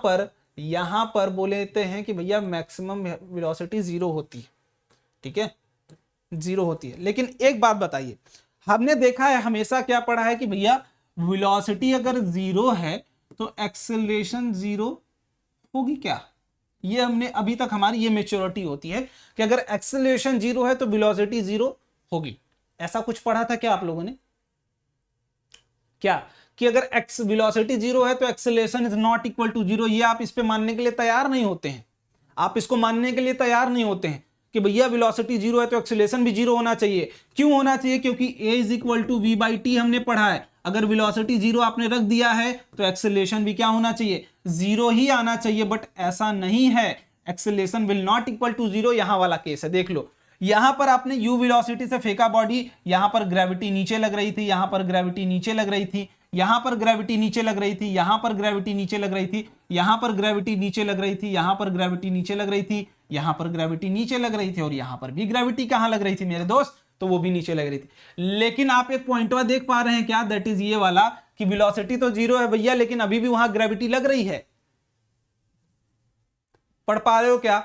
पर बोलते हैं कि भैया मैक्सिमम वेलोसिटी जीरो होती है, ठीक है, जीरो होती है। लेकिन एक बात बताइए, हमने देखा है हमेशा क्या पढ़ा है कि भैया वेलोसिटी अगर जीरो है तो एक्सेलरेशन जीरो होगी क्या, ये हमने अभी तक हमारी ये मेच्योरिटी होती है कि अगर एक्सेलरेशन जीरो है तो वेलोसिटी जीरो होगी। ऐसा कुछ पढ़ा था क्या आप लोगों ने, क्या कि अगर एक्स वेलोसिटी जीरो है तो acceleration is not equal to zero, ये आप इस पे मानने के लिए तैयार नहीं होते हैं, आप इसको मानने के लिए तैयार नहीं होते हैं कि भैया वेलोसिटी जीरो है तो एक्सेलरेशन भी जीरो होना चाहिए। क्यों होना चाहिए, क्योंकि a is equal to v by t हमने पढ़ा है, अगर वेलोसिटी जीरो आपने रख दिया है तो एक्सेलरेशन भी क्या होना चाहिए, जीरो ही आना चाहिए। बट ऐसा नहीं है, acceleration will not equal to zero, यहां वाला केस है, देख लो यहां पर आपने u वेलोसिटी से फेंका बॉडी, यहां पर ग्रेविटी नीचे लग रही थी, यहां पर ग्रेविटी नीचे लग रही थी, यहां पर ग्रेविटी नीचे लग रही थी, यहां पर ग्रेविटी नीचे लग रही थी, यहां पर ग्रेविटी नीचे लग रही थी, यहां पर ग्रेविटी नीचे लग रही थी, यहां पर ग्रेविटी नीचे लग रही थी, और यहां पर भी ग्रेविटी कहां लग रही थी मेरे दोस्त, तो वो भी नीचे लग रही थी। लेकिन आप एक पॉइंटवा देख पा रहे हैं क्या, दैट इज ये वाला कि वेलोसिटी तो जीरो है भैया, लेकिन अभी भी वहां ग्रेविटी लग रही है। पढ़ पा रहे हो क्या?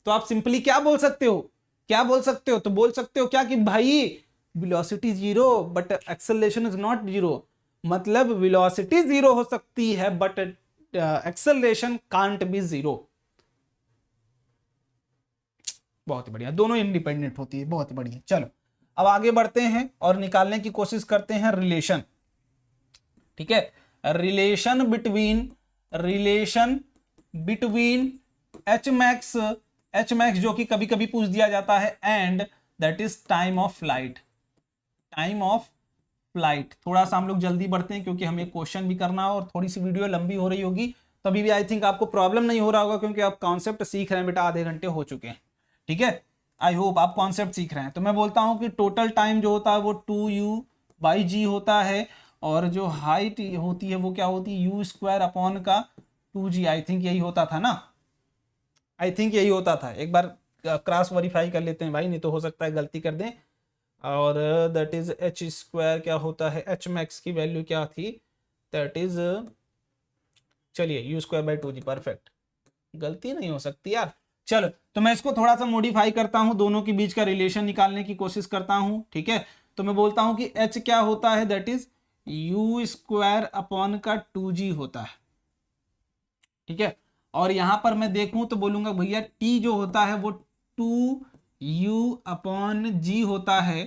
तो आप सिंपली क्या बोल सकते हो, क्या बोल सकते हो, तो बोल सकते हो क्या कि भाई velocity zero but acceleration is not zero. मतलब वेलोसिटी जीरो हो सकती है but acceleration can't be zero. बहुत ही बढ़िया, दोनों इंडिपेंडेंट होती है, बहुत ही बढ़िया। चलो अब आगे बढ़ते हैं और निकालने की कोशिश करते हैं रिलेशन। ठीक है, रिलेशन बिटवीन एच मैक्स जो कि कभी कभी पूछ दिया जाता है, and that is time of flight. थोड़ा सा हम लोग जल्दी बढ़ते हैं क्योंकि हमें क्वेश्चन भी करना है और थोड़ी सी वीडियो लंबी हो रही होगी, तभी भी आई थिंक आपको प्रॉब्लम नहीं हो रहा होगा क्योंकि आप कॉन्सेप्ट सीख रहे हैं बेटा, आधे घंटे हो चुके हैं। ठीक है, आई होप आप कॉन्सेप्ट सीख रहे हैं। तो मैं बोलता हूं कि टोटल टाइम जो होता है वो 2u/g होता है, और जो हाइट होती है वो क्या होती है, u² अपॉन का 2g। आई थिंक यही होता था ना, आई थिंक यही होता था। एक बार क्रॉस वेरीफाई कर लेते हैं भाई, नहीं तो हो सकता है गलती कर दें। और दैट इज h² क्या होता है, h मैक्स की वैल्यू क्या थी, दैट इज, चलिए u²/2g, परफेक्ट, गलती नहीं हो सकती यार। चलो तो मैं इसको थोड़ा सा मॉडिफाई करता हूं, दोनों के बीच का रिलेशन निकालने की कोशिश करता हूं। ठीक है, तो मैं बोलता हूं कि h क्या होता है, दैट इज u² अपॉन का 2g होता है। ठीक है, और यहां पर मैं देखूं तो बोलूंगा भैया t जो होता है वो 2u/g होता है।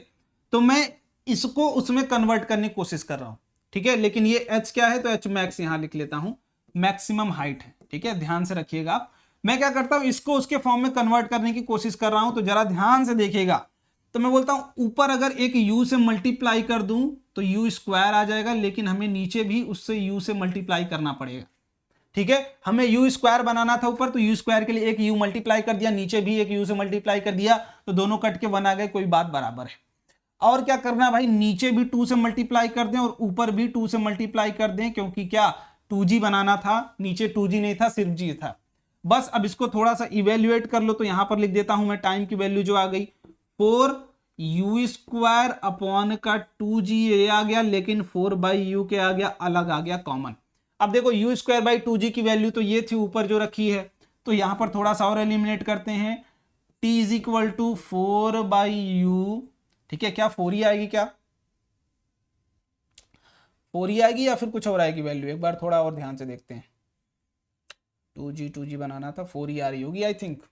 तो मैं इसको उसमें कन्वर्ट करने की कोशिश कर रहा हूं। ठीक है, लेकिन ये h क्या है, तो h मैक्स यहां लिख लेता हूं, मैक्सिमम हाइट है। ठीक है, ध्यान से रखिएगा। मैं क्या करता हूं, इसको उसके फॉर्म में कन्वर्ट करने की कोशिश कर रहा हूं, तो जरा ध्यान से देखिएगा। तो मैं बोलता हूं ऊपर अगर एक u से मल्टीप्लाई कर दूं तो u² आ जाएगा, लेकिन हमें नीचे भी उससे u से मल्टीप्लाई करना पड़ेगा। ठीक है, हमें u² बनाना था ऊपर, तो u² के लिए एक u मल्टीप्लाई कर दिया, नीचे भी एक u से मल्टीप्लाई कर दिया, तो दोनों कट के 1 आ गए, कोई बात बराबर है। और क्या करना है भाई, नीचे भी 2 से मल्टीप्लाई कर दें और ऊपर भी 2 से मल्टीप्लाई कर दें, क्योंकि क्या 2g बनाना था, नीचे 2g नहीं था, सिर्फ g था। बस अब इसको थोड़ा सा इवेल्युएट कर लो, तो यहां पर लिख देता हूं मैं टाइम की वैल्यू जो आ गई 4u² अपॉन का 2g ये आ गया, लेकिन 4/u के आ गया, अलग आ गया कॉमन। अब देखो u²/2g की वैल्यू तो ये थी ऊपर जो रखी है, तो यहां पर थोड़ा सा और एलिमिनेट करते हैं, t is equal to 4/u। ठीक है, क्या 4 ही आएगी, क्या 4 ही आएगी या फिर कुछ और आएगी वैल्यू, एक बार थोड़ा और ध्यान से देखते हैं। 2g बनाना था, 4 ही आ रही होगी, आई थिंक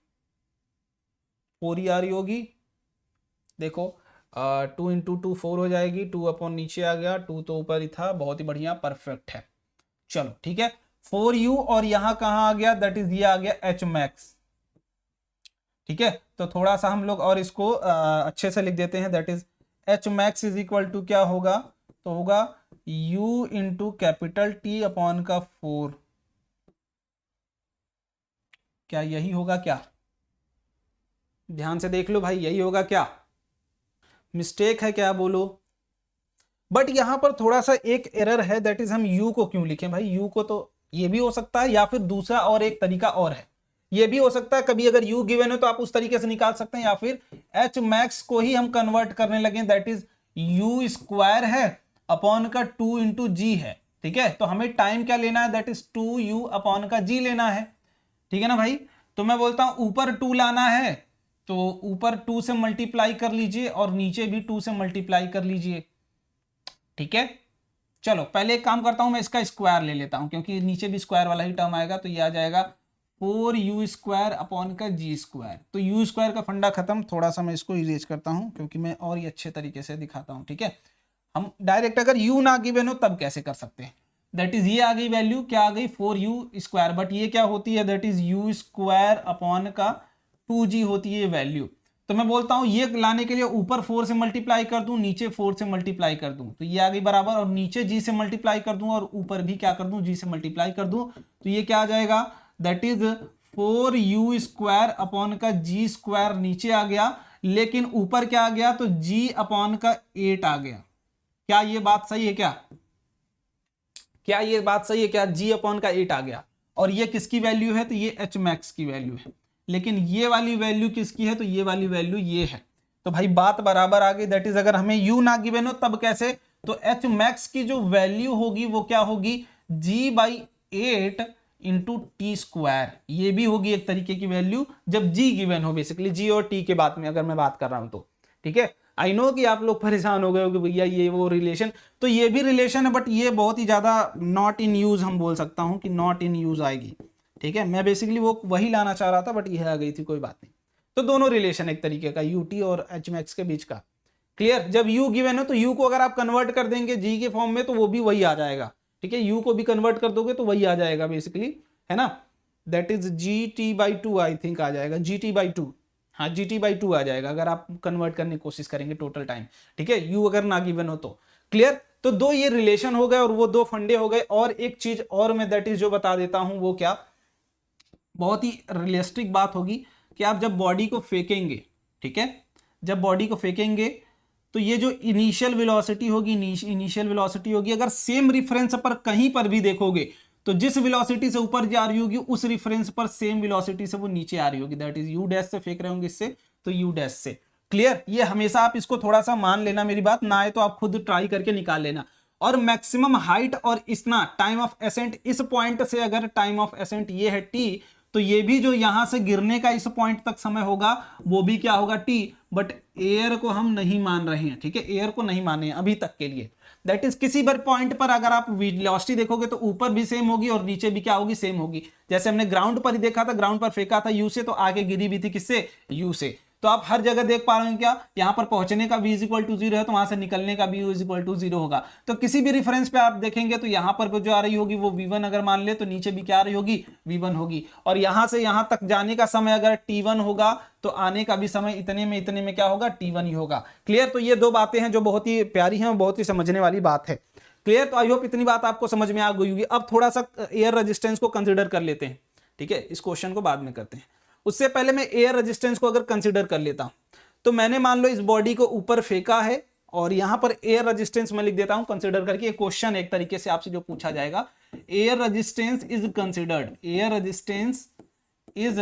4 ही आ रही होगी। देखो 2 × 2 4 हो जाएगी, 2 अपॉन नीचे आ गया, 2 तो ऊपर ही था, बहुत ही बढ़िया, परफेक्ट है। चलो ठीक है, 4u और यहां कहां आ गया, दैट इज ये आ गया h मैक्स। ठीक है, तो थोड़ा सा हम लोग और इसको अच्छे से लिख देते हैं, that is h max is equal to क्या होगा, तो होगा u into capital T upon का 4। क्या यही होगा क्या, ध्यान से देख लो भाई, यही होगा क्या, मिस्टेक है क्या, बोलो। बट यहां पर थोड़ा सा एक एरर है, दैट इज हम u को क्यों लिखें भाई, u को तो ये भी हो सकता है, या फिर दूसरा और एक तरीका और है, ये भी हो सकता है कभी अगर u गिवन है तो आप उस तरीके से निकाल सकते हैं, या फिर h मैक्स को ही हम कन्वर्ट करने लगे, दैट इज u² है अपॉन का 2 × g है। ठीक है, तो हमें टाइम क्या लेना है, दैट इज 2u अपॉन का g लेना है। ठीक है ना भाई, तो मैं बोलता हूं ऊपर 2 लाना है, तो ऊपर 2 से मल्टीप्लाई कर लीजिए और नीचे भी 2 से मल्टीप्लाई कर लीजिए। ठीक है, चलो पहले एक काम करता हूं, मैं इसका स्क्वायर ले लेता हूं, क्योंकि नीचे भी स्क्वायर वाला ही टर्म आएगा, तो ये आ जाएगा 4u² अपॉन का g²। तो u² का फंडा खत्म, थोड़ा सा मैं इसको इरेज करता हूं क्योंकि मैं और ही अच्छे तरीके से दिखाता हूं। ठीक है, हम डायरेक्ट अगर u ना गिवन हो तब कैसे कर सकते हैं, दैट इज ये आ गई वैल्यू, क्या आ गई 4u², बट ये क्या होती है, दैट इज u² अपॉन का 2g होती है वैल्यू। तो मैं बोलता हूं ये लाने के लिए ऊपर 4 से मल्टीप्लाई कर दूं, नीचे 4 से मल्टीप्लाई कर दूं, तो ये आ गई बराबर, और नीचे g से मल्टीप्लाई कर दूं और ऊपर भी क्या कर दूं, g से मल्टीप्लाई कर दूं, तो ये क्या आ जाएगा, दैट इज 4u² अपॉन का g² नीचे आ गया, लेकिन ऊपर क्या आ गया, तो g अपॉन का 8 आ गया। क्या ये बात सही है? क्या ये बात सही है? क्या g अपॉन का 8 आ गया? और ये किसकी वैल्यू है? तो ये एच मैक्स की वैल्यू है। लेकिन ये वाली वैल्यू किसकी है? तो ये वाली वैल्यू ये है। तो भाई बात बराबर आ गई। दैट इज अगर हमें u ना गिवन हो तब कैसे? तो एच मैक्स की जो वैल्यू होगी वो क्या होगी? g/8 into T square. ये भी होगी एक तरीके की वैल्यू जब g गिवन हो, बेसिकली g और t के बात में अगर मैं बात कर रहा हूं तो। ठीक है, आई नो कि आप लोग परेशान हो गए हो कि भैया ये वो रिलेशन, तो ये भी रिलेशन है बट ये बहुत ही ज्यादा नॉट इन यूज, हम बोल सकता हूं कि नॉट इन यूज आएगी। ठीक है, मैं बेसिकली वो वही लाना चाह रहा था बट ये आ गई थी, कोई बात नहीं। तो दोनों रिलेशन एक तरीके का यूटी और एच मैक्स के बीच का। क्लियर? जब यू गिवन हो तो यू को अगर आप कन्वर्ट कर देंगे जी के फॉर्म में तो वो भी वही आ जाएगा। ठीक है, यू को भी कन्वर्ट कर दोगे तो वही आ जाएगा बेसिकली, है ना। That is GT/2 I think आ जाएगा, GT/2। हाँ, GT/2 आ जाएगा अगर आप कन्वर्ट करने की कोशिश करेंगे टोटल टाइम। ठीक है, यू अगर ना गिवन हो तो। क्लियर? तो दो ये रिलेशन हो गए और वो दो फंडे हो गए। और एक चीज और मैं दैट इज जो बता देता हूं, वो क्या, बहुत ही रियलिस्टिक बात होगी कि आप जब बॉडी को फेंकेंगे, ठीक है, जब बॉडी को फेंकेंगे तो ये जो इनिशियल वेलोसिटी होगी अगर सेम रिफरेंस पर कहीं पर भी देखोगे तो जिस वेलोसिटी से ऊपर जा रही होगी उस रिफरेंस पर सेम वेलोसिटी से वो नीचे आ रही होगी। दैट इज यू डैश से फेंक रहे होंगे इससे, तो यू डैश से। क्लियर? ये हमेशा आप इसको थोड़ा सा मान लेना, मेरी बात ना आए तो आप खुद ट्राई करके निकाल लेना। और मैक्सिमम हाइट और इतना टाइम ऑफ एसेंट, इस पॉइंट से अगर टाइम ऑफ एसेंट ये है t, तो ये भी जो यहां से गिरने का इस पॉइंट तक समय होगा वो भी क्या होगा? t। बट एयर को हम नहीं मान रहे हैं। ठीक है, एयर को नहीं माने हैं अभी तक के लिए। दैट इज किसी भी पॉइंट पर अगर आप वेलोसिटी देखोगे तो ऊपर भी सेम होगी और नीचे भी क्या होगी? सेम होगी। जैसे हमने ग्राउंड पर ही देखा था, ग्राउंड पर फेंका था यू से तो आगे गिरी भी थी किससे? यू से। तो आप हर जगह देख पा रहे हैं क्या, यहां पर पहुंचने का v = 0 है तो वहां से निकलने का भी u = 0 होगा। तो किसी भी रेफरेंस पे आप देखेंगे तो यहां पर जो आ रही होगी वो v1 अगर मान ले तो नीचे भी क्या आ रही होगी? v1 होगी। और यहां से यहां तक जाने का समय अगर t1 होगा तो आने का भी समय इतने में क्या होगा? t1 ही होगा। क्लियर? तो ये दो बातें हैं जो बहुत ही प्यारी हैं और बहुत ही समझने वाली बात है। क्लियर? तो आई होप इतनी बात आपको समझ में आ गई होगी। अब थोड़ा सा एयर रेजिस्टेंस को कंसिडर कर लेते हैं। ठीक है, इस क्वेश्चन को बाद में करते हैं, उससे पहले मैं एयर रेजिस्टेंस को अगर कंसीडर कर लेता हूं तो मैंने मान लो इस बॉडी को ऊपर फेंका है और यहां पर एयर रेजिस्टेंस मैं लिख देता हूं कंसीडर करके। एक क्वेश्चन एक तरीके से आपसे जो पूछा जाएगा, air resistance is considered, air resistance is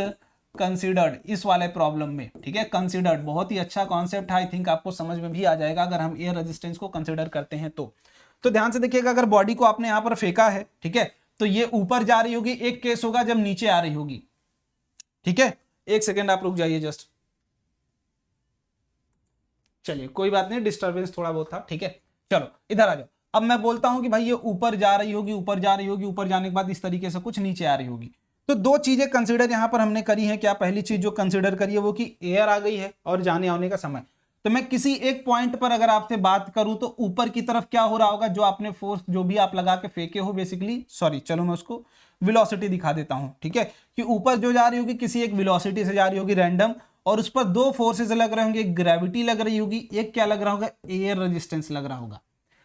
considered इस वाले प्रॉब्लम में। ठीक है, कंसीडर्ड बहुत ही अच्छा कॉन्सेप्ट है, आई थिंक आपको समझ में भी आ जाएगा अगर हम एयर रेजिस्टेंस को कंसीडर करते हैं तो ध्यान से देखिएगा, अगर बॉडी को आपने यहां पर फेंका है, ठीक है, तो ये ऊपर जा रही होगी, एक केस होगा जब नीचे आ रही होगी। ठीक है, एक सेकेंड आप रुक जाइए जस्ट, चलिए कोई बात नहीं, डिस्टर्बेंस थोड़ा बहुत था। ठीक है, चलो इधर आ जाओ। अब मैं बोलता हूं कि भाई ये ऊपर जा रही होगी, ऊपर जाने के बाद इस तरीके से कुछ नीचे आ रही होगी। तो दो चीजें कंसीडर यहां पर हमने करी है। क्या पहली चीज जो कंसीडर करी है वो कि एयर आ गई है और जाने आने का समय। तो मैं किसी एक पॉइंट पर अगर आपसे बात करूं तो ऊपर की तरफ क्या हो रहा होगा, जो आपने फोर्स जो भी आप लगा के फेंके हो बेसिकली, सॉरी चलो मैं उसको वेलोसिटी दिखा देता हूं। ठीक है, कि ऊपर जो जा रही होगी किसी एक वेलोसिटी से जा रही होगी रैंडम, और उस पर दो फोर्सेस लग रहे होंगे, एक ग्रेविटी लग रही होगी, एक क्या लग रहा होगा? एयर रेजिस्टेंस लग रहा होगा।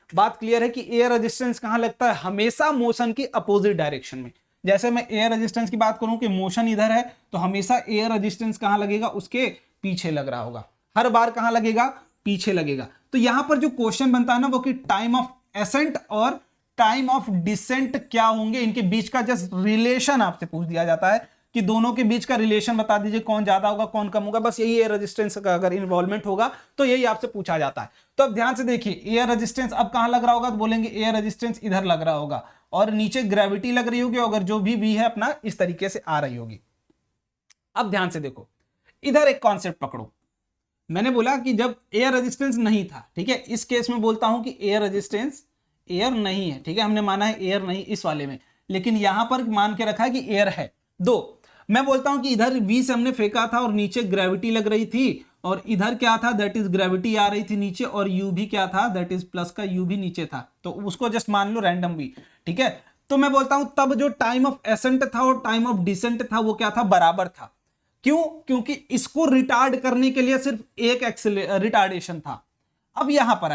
बात क्लियर है कि एयर रेजिस्टेंस कहां लगता है? हमेशा मोशन की अपोजिट डायरेक्शन में। जैसे मैं एयर रेजिस्टेंस की बात करूं कि मोशन इधर है तो हमेशा एयर रेजिस्टेंस कहां लगेगा? उसके पीछे लग रहा होगा। हर बार कहां लगेगा? पीछे लगेगा। तो यहां पर जो क्वेश्चन बनता है ना वो कि टाइम ऑफ एसेंट और टाइम ऑफ डिसेंट क्या होंगे, इनके बीच का जस्ट रिलेशन आपसे पूछ दिया जाता है कि दोनों के बीच का रिलेशन बता दीजिए, कौन ज्यादा होगा कौन कम होगा। बस यही एयर रेजिस्टेंस का अगर इन्वॉल्वमेंट होगा तो यही आपसे पूछा जाता है। तो अब ध्यान से देखिए, एयर रेजिस्टेंस अब कहां लग रहा होगा? तो बोलेंगे एयर रेजिस्टेंस इधर लग रहा होगा और नीचे ग्रेविटी लग रही होगी, अगर जो भी है अपना इस तरीके से आ रही होगी। अब ध्यान से देखो, इधर एक कॉन्सेप्ट पकड़ो। मैंने बोला कि जब एयर रेजिस्टेंस नहीं था, ठीक है, इस केस में बोलता हूं कि एयर रेजिस्टेंस एयर नहीं है। ठीक है, हमने माना है एयर नहीं इस वाले में, लेकिन यहां पर मान के रखा है कि एयर है। दो, मैं बोलता हूं कि इधर v से हमने फेंका था और नीचे ग्रेविटी लग रही थी और इधर क्या था? दैट इज ग्रेविटी आ रही थी नीचे और u भी क्या था? दैट इज प्लस का u भी नीचे था। तो उसको जस्ट मान लो रैंडम v। ठीक है, तो मैं बोलता हूं तब जो टाइम ऑफ एसेंट था और टाइम ऑफ डिसेंट था वो क्या था? बराबर था। क्यों? क्योंकि इसको रिटार्ड करने के लिए सिर्फ एक रिटार्डेशन था। अब यहां पर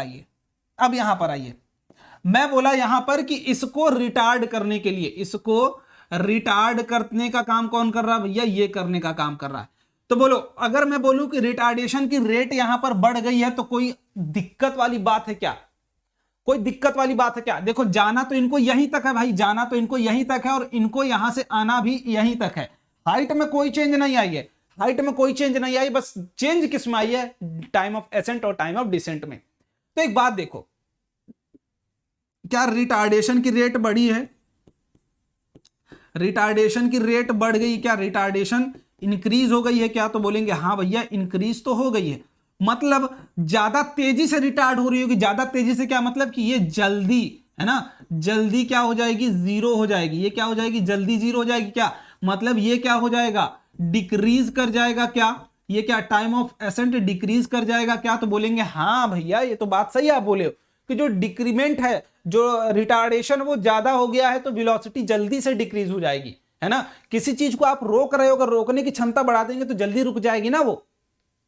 आइए, मैं बोला यहां पर कि इसको रिटार्ड करने के लिए, इसको रिटार्ड करने का काम कौन कर रहा है? भैया ये करने का काम कर रहा है। तो बोलो, अगर मैं बोलूं कि रिटार्डेशन की रेट यहां पर बढ़ गई है तो कोई दिक्कत वाली बात है क्या? कोई दिक्कत वाली बात है क्या? देखो जाना तो इनको यहीं तक है भाई, जाना तो इनको यहीं तक है और इनको यहां से आना भी यहीं तक है। हाइट में कोई चेंज नहीं आई है, हाइट में कोई चेंज नहीं आई, बस चेंज किस में आई है? टाइम ऑफ एसेंट और टाइम ऑफ डिसेंट में। तो एक बात देखो, क्या रिटार्डेशन की रेट बढ़ी है? रिटार्डेशन की रेट बढ़ गई क्या? रिटार्डेशन इंक्रीज हो गई है क्या? तो बोलेंगे हाँ भैया इंक्रीज तो हो गई है, मतलब ज्यादा तेजी से रिटार्ड हो रही होगी। ज्यादा तेजी से क्या मतलब कि ये जल्दी, है ना, जल्दी क्या हो जाएगी? जीरो हो जाएगी। ये क्या हो जाएगी? जल्दी जीरो हो जाएगी। क्या मतलब? ये क्या हो जाएगा? डिक्रीज कर जाएगा। क्या ये क्या टाइम ऑफ एसेंट डिक्रीज कर जाएगा क्या? तो बोलेंगे हाँ भैया ये तो बात सही आप बोले हो कि जो डिक्रीमेंट है, जो रिटार्डेशन वो ज्यादा हो गया है तो वेलोसिटी जल्दी से डिक्रीज हो जाएगी, है ना। किसी चीज को आप रोक रहे हो, अगर रोकने की क्षमता बढ़ा देंगे तो जल्दी रुक जाएगी ना वो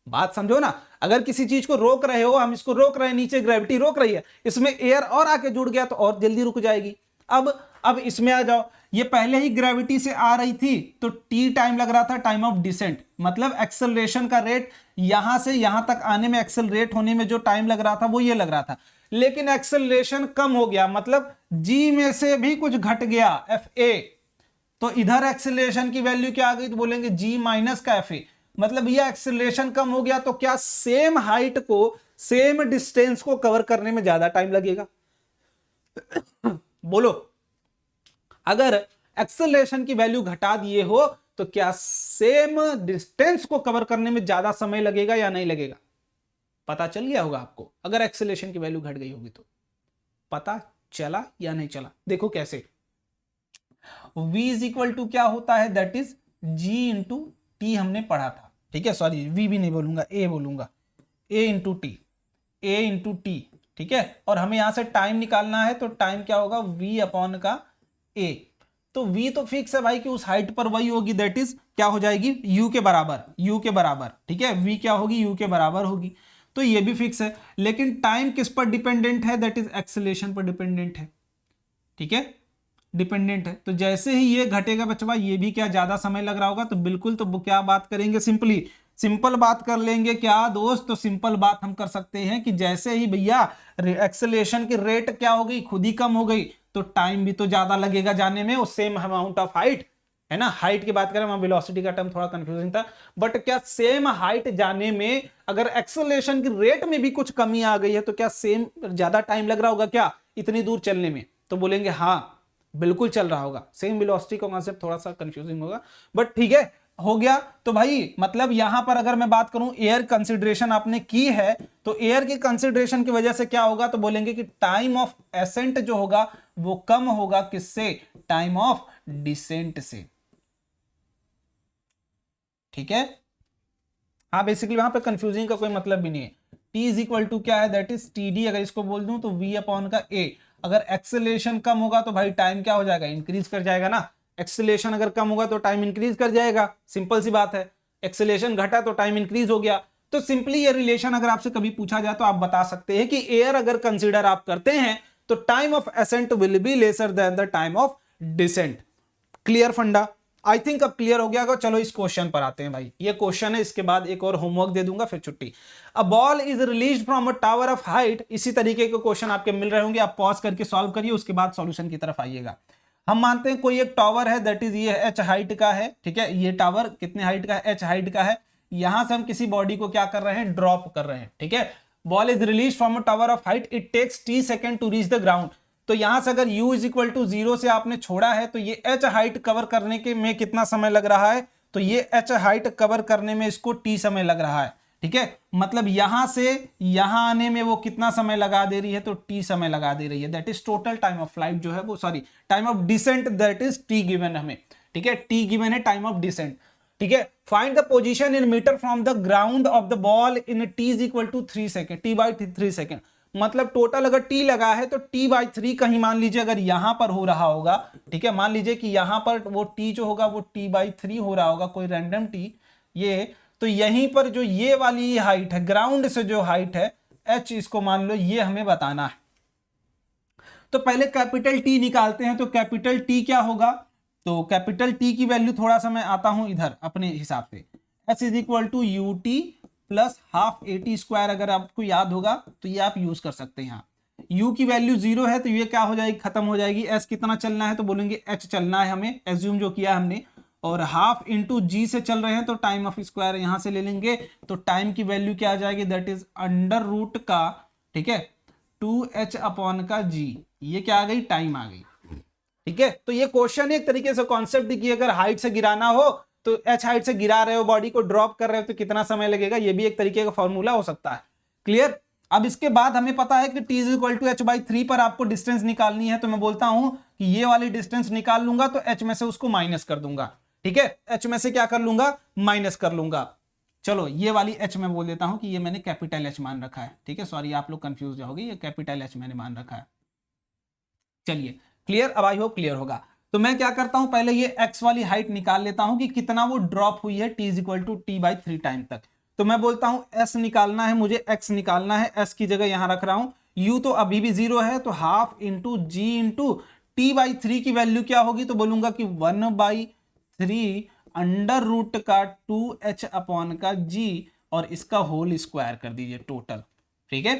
बात, समझो ना। अगर किसी चीज को रोक रहे हो, हम इसको रोक रहे हैं, नीचे ग्रेविटी रोक रही है, इसमें एयर और आके जुड़ गया तो और जल्दी रुक जाएगी। अब इसमें आ जाओ, ये पहले ही ग्रेविटी से आ रही थी तो टी टाइम लग रहा था, टाइम ऑफ डिसेंट, मतलब एक्सेलरेशन का रेट यहां से यहां तक आने में, एक्सेलरेट होने में जो टाइम लग रहा था वो ये लग रहा था। लेकिन एक्सेलरेशन कम हो गया, मतलब जी में से भी कुछ घट गया, एफ ए, तो इधर एक्सेलरेशन की वैल्यू क्या आ गई? तो बोलेंगे जी माइनस का एफ ए, मतलब ये एक्सेलरेशन कम हो गया तो क्या सेम हाइट को, सेम डिस्टेंस को कवर करने में ज्यादा टाइम लगेगा? बोलो, अगर एक्सेलरेशन की वैल्यू घटा दिए हो तो क्या सेम डिस्टेंस को कवर करने में ज्यादा समय लगेगा या नहीं लगेगा? पता चल गया होगा आपको, अगर एक्सेलरेशन की वैल्यू घट गई होगी तो पता चला या नहीं चला? देखो कैसे, v इज इक्वल टू क्या होता है? That is g into T, हमने पढ़ा था, ठीक है। सॉरी v भी नहीं बोलूंगा, a बोलूंगा, a into T, a into T, ठीक है। और हमें यहां से टाइम निकालना है तो टाइम क्या होगा? v अपॉन का a। तो v तो फिक्स है भाई कि उस हाइट पर वही होगी, दैट इज क्या हो जाएगी? u के बराबर, u के बराबर, ठीक है। v क्या होगी? u के बराबर होगी, तो ये भी फिक्स है। लेकिन टाइम किस पर डिपेंडेंट है? दैट इज एक्सेलरेशन पर डिपेंडेंट है, ठीक है, डिपेंडेंट है। तो जैसे ही ये घटेगा बच्चा, ये भी क्या ज्यादा समय लग रहा होगा, तो बिल्कुल, तो क्या बात करेंगे? सिंपल बात कर लेंगे क्या दोस्त? तो सिंपल बात हम कर सकते हैं कि जैसे ही भैया एक्सेलरेशन की रेट क्या हो गई? खुद ही कम हो गई, तो टाइम भी तो ज्यादा लगेगा जाने में, उस सेम अमाउंट ऑफ हाइट, है ना। हाइट की बात करें, वहां वेलोसिटी का टर्म थोड़ा कंफ्यूजिंग था, बट क्या सेम हाइट जाने में अगर एक्सेलरेशन की रेट में भी कुछ कमी आ गई है तो क्या सेम ज्यादा टाइम लग रहा होगा क्या इतनी दूर चलने में? तो बोलेंगे हाँ बिल्कुल चल रहा होगा। सेम वेलोसिटी का कांसेप्ट थोड़ा सा कंफ्यूजिंग होगा, बट ठीक है, हो गया। तो भाई मतलब यहां पर अगर मैं बात करूं, एयर कंसिडरेशन आपने की है, तो एयर की कंसिडरेशन की वजह से क्या होगा? तो बोलेंगे कि टाइम ऑफ एसेंट जो होगा वो कम होगा, किससे? टाइम ऑफ डिसेंट से, ठीक है। हाँ बेसिकली वहां पे कंफ्यूजिंग का कोई मतलब भी नहीं है। T इज इक्वल टू क्या है? दैट इज टी डी, अगर इसको बोल दूं तो V अपॉन का A। अगर एक्सेलरेशन कम होगा तो भाई टाइम क्या हो जाएगा? इंक्रीज कर जाएगा ना। एक्सेलरेशन अगर कम होगा तो टाइम इंक्रीज कर जाएगा, सिंपल सी बात है। एक्सेलरेशन घटा तो टाइम इंक्रीज हो गया। तो सिंपली ये रिलेशन अगर आपसे कभी पूछा जाए तो आप बता सकते हैं कि एयर अगर कंसिडर आप करते हैं तो time of ascent will be lesser than the time of descent. Clear funda? I think अब क्लियर हो गया होगा। चलो इस क्वेश्चन पर आते हैं भाई, ये क्वेश्चन है, इसके बाद एक और होमवर्क दे दूंगा फिर छुट्टी। A ball is release from a tower of height, इसी तरीके के क्वेश्चन आपके मिल रहे होंगे, आप पॉज करके सॉल्व करिए, उसके बाद सॉल्यूशन की तरफ आइएगा। हम मानते हैं कोई एक टावर है, दैट इज ये h हाइट का है, ठीक है। ये टावर कितने हाइट का है? h हाइट का है। यहां से हम किसी बॉडी को क्या कर रहे हैं? ड्रॉप कर रहे हैं, ठीक है। Ball is release from a tower of height, it takes t second to reach the ground. तो यहां से अगर u इज इक्वल टू 0 से आपने छोड़ा है तो ये h हाइट कवर करने के में कितना समय लग रहा है? तो ये h हाइट कवर करने में इसको t समय लग रहा है, ठीक है। मतलब यहां से यहां आने में वो कितना समय लगा दे रही है? तो t समय लगा दे रही है। That is total time of flight जो है वो, sorry time of descent, that is t given हमें, ठीक है। t गिवन है टाइम ऑफ डिसेंट, ठीक है। Find the position in meter from the ground of the ball in t is equal to 3 second, t by 3 second. मतलब total अगर t लगा है तो t बाई 3 कहीं मान लीजिए अगर यहां पर हो रहा होगा, ठीक है। मान लीजिए कि यहां पर वो t जो होगा वो t बाई 3 हो रहा होगा, कोई रैंडम t, ये तो यहीं पर जो ये वाली हाइट है, ग्राउंड से जो हाइट है h, इसको मान लो ये हमें बताना है। तो पहले कैपिटल T निकालते हैं। तो कैपिटल T क्या होगा? तो कैपिटल T की वैल्यू, थोड़ा सा मैं आता हूं इधर अपने हिसाब से, h is equal to u t plus half a t square, अगर आपको याद होगा तो ये आप यूज कर सकते हैं। यहाँ u की वैल्यू 0 है तो ये क्या हो जाएगी, खत्म हो जाएगी। s कितना चलना है तो बोलेंगे h चलना है, हमें एज्यूम जो किया हमने, और हाफ इंटू जी से चल रहे हैं तो टाइम ऑफ स्क्वायर यहां से ले लेंगे, तो टाइम की वैल्यू क्या आ जाएगी, दैट इज अंडर रूट का, ठीक है, 2h अपॉन का g, ये क्या आ गई, टाइम आ गई। ठीक है, तो ये क्वेश्चन एक तरीके से कॉन्सेप्ट की अगर हाइट से गिराना हो तो h हाइट से गिरा रहे हो, बॉडी को ड्रॉप कर रहे हो तो कितना समय लगेगा, ये भी एक तरीके का फॉर्मूला हो सकता है। क्लियर। अब इसके बाद हमें पता है कि t is equal to h/3 पर आपको डिस्टेंस निकालनी है, तो मैं बोलता हूं कि ये वाली डिस्टेंस निकाल लूंगा तो h में से उसको माइनस कर दूंगा। ठीक है, h में से क्या कर लूंगा, माइनस कर लूंगा। चलो ये वाली h मैं बोल देता हूं कि ये मैंने कैपिटल H मान रखा है। ठीक है, सॉरी आप लोग कंफ्यूज जाओगे, ये कैपिटल H मैंने मान रखा है। चलिए क्लियर, अब आई होप क्लियर होगा। तो मैं क्या करता हूं, पहले ये x वाली हाइट निकाल लेता हूं कि कितना वो ड्रॉप हुई है t is equal to t/3 time तक। तो मैं बोलता हूं s निकालना है मुझे, x निकालना है, s की जगह यहां रख रहा हूं, u तो अभी भी 0 है तो half into g into t/3 की वैल्यू क्या होगी, तो बोलूंगा कि 1/3 अंडर रूट का 2h अपॉन का g और इसका होल स्क्वायर कर दीजिए टोटल। ठीक है,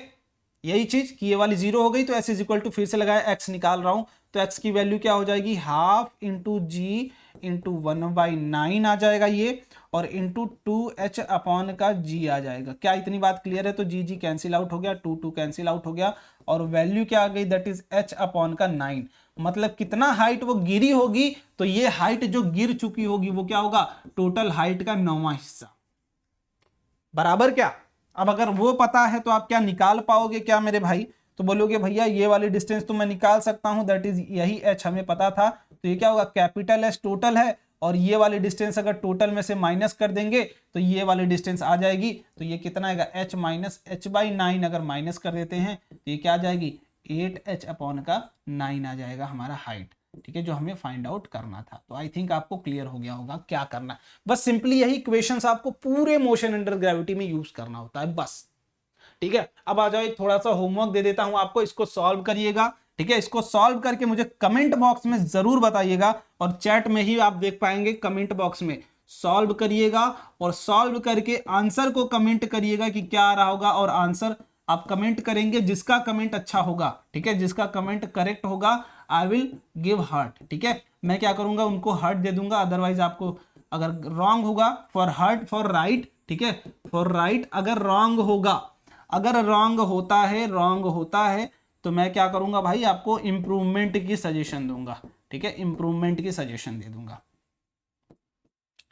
यही चीज कि ये वाली 0 हो गई तो s इज इक्वल टू, फिर से लगाया x निकाल रहा हूं तो x की वैल्यू क्या हो जाएगी, हाफ इंटू जी इंटू 1/9 आ जाएगा ये, और इंटू 2h अपॉन का g आ जाएगा। क्या इतनी बात क्लियर है, तो जी कैंसिल आउट हो गया, 2 कैंसिल आउट हो गया, और वैल्यू क्या आ गई, दैट इज h अपॉन का 9। मतलब कितना हाइट वो गिरी होगी, तो ये हाइट जो गिर चुकी होगी वो क्या होगा, टोटल हाइट का 9वां हिस्सा, बराबर क्या। अब अगर वो पता है तो आप क्या निकाल पाओगे क्या मेरे भाई, तो बोलोगे भैया ये वाली डिस्टेंस तो मैं निकाल सकता हूं, दैट इज यही h हमें पता था, तो ये क्या होगा, कैपिटल H टोटल है, और ये वाली डिस्टेंस अगर टोटल में से माइनस कर देंगे तो ये वाली डिस्टेंस आ जाएगी, तो ये कितना आएगा, h माइनस h/9 अगर माइनस कर देते हैं तो ये क्या आ जाएगी, 8h अपॉन का 9 आ जाएगा हमारा हाइट। ठीक है, जो हमें फाइंड आउट करना था। तो आई थिंक आपको क्लियर हो गया होगा क्या करना है, बस सिंपली यही इक्वेशंस आपको पूरे मोशन अंडर ग्रेविटी में यूज करना होता है बस। ठीक है, अब आ जाओ, एक थोड़ा सा होमवर्क दे देता हूं आपको, इसको सॉल्व करिएगा। ठीक है, इसको सॉल्व करके मुझे कमेंट बॉक्स में जरूर बताइएगा, और चैट में ही आप देख पाएंगे, कमेंट बॉक्स में सॉल्व करिएगा, और सॉल्व करके आंसर को कमेंट करिएगा कि क्या आ रहा होगा, और आंसर आप कमेंट करेंगे, जिसका कमेंट अच्छा होगा, ठीक है, जिसका कमेंट करेक्ट होगा, आई विल गिव हार्ट। ठीक है, मैं क्या करूंगा, उनको हार्ट दे दूंगा, अदरवाइज आपको अगर रॉन्ग होगा, फॉर हार्ट फॉर राइट, ठीक है, फॉर राइट अगर रॉन्ग होगा, अगर रॉन्ग होता है तो मैं क्या करूंगा भाई, आपको इंप्रूवमेंट की सजेशन दूंगा। ठीक है, इंप्रूवमेंट की सजेशन दे दूंगा।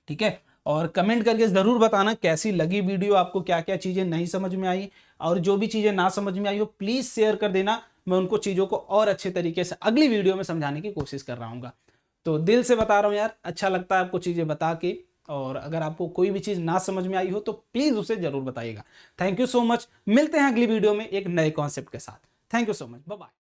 ठीक है, और कमेंट करके जरूर बताना कैसी लगी वीडियो, आपको क्या क्या चीजें नहीं समझ में आई, और जो भी चीजें ना समझ में आई हो प्लीज शेयर कर देना, मैं उनको चीजों को और अच्छे तरीके से अगली वीडियो में समझाने की कोशिश कर रहा हूँ। तो दिल से बता रहा हूँ यार, अच्छा लगता है आपको चीजें बता के, और अगर आपको कोई भी चीज ना समझ में आई हो तो प्लीज उसे जरूर बताइएगा। थैंक यू सो मच, मिलते हैं अगली वीडियो में एक नए कॉन्सेप्ट के साथ। Thank you so much, bye bye.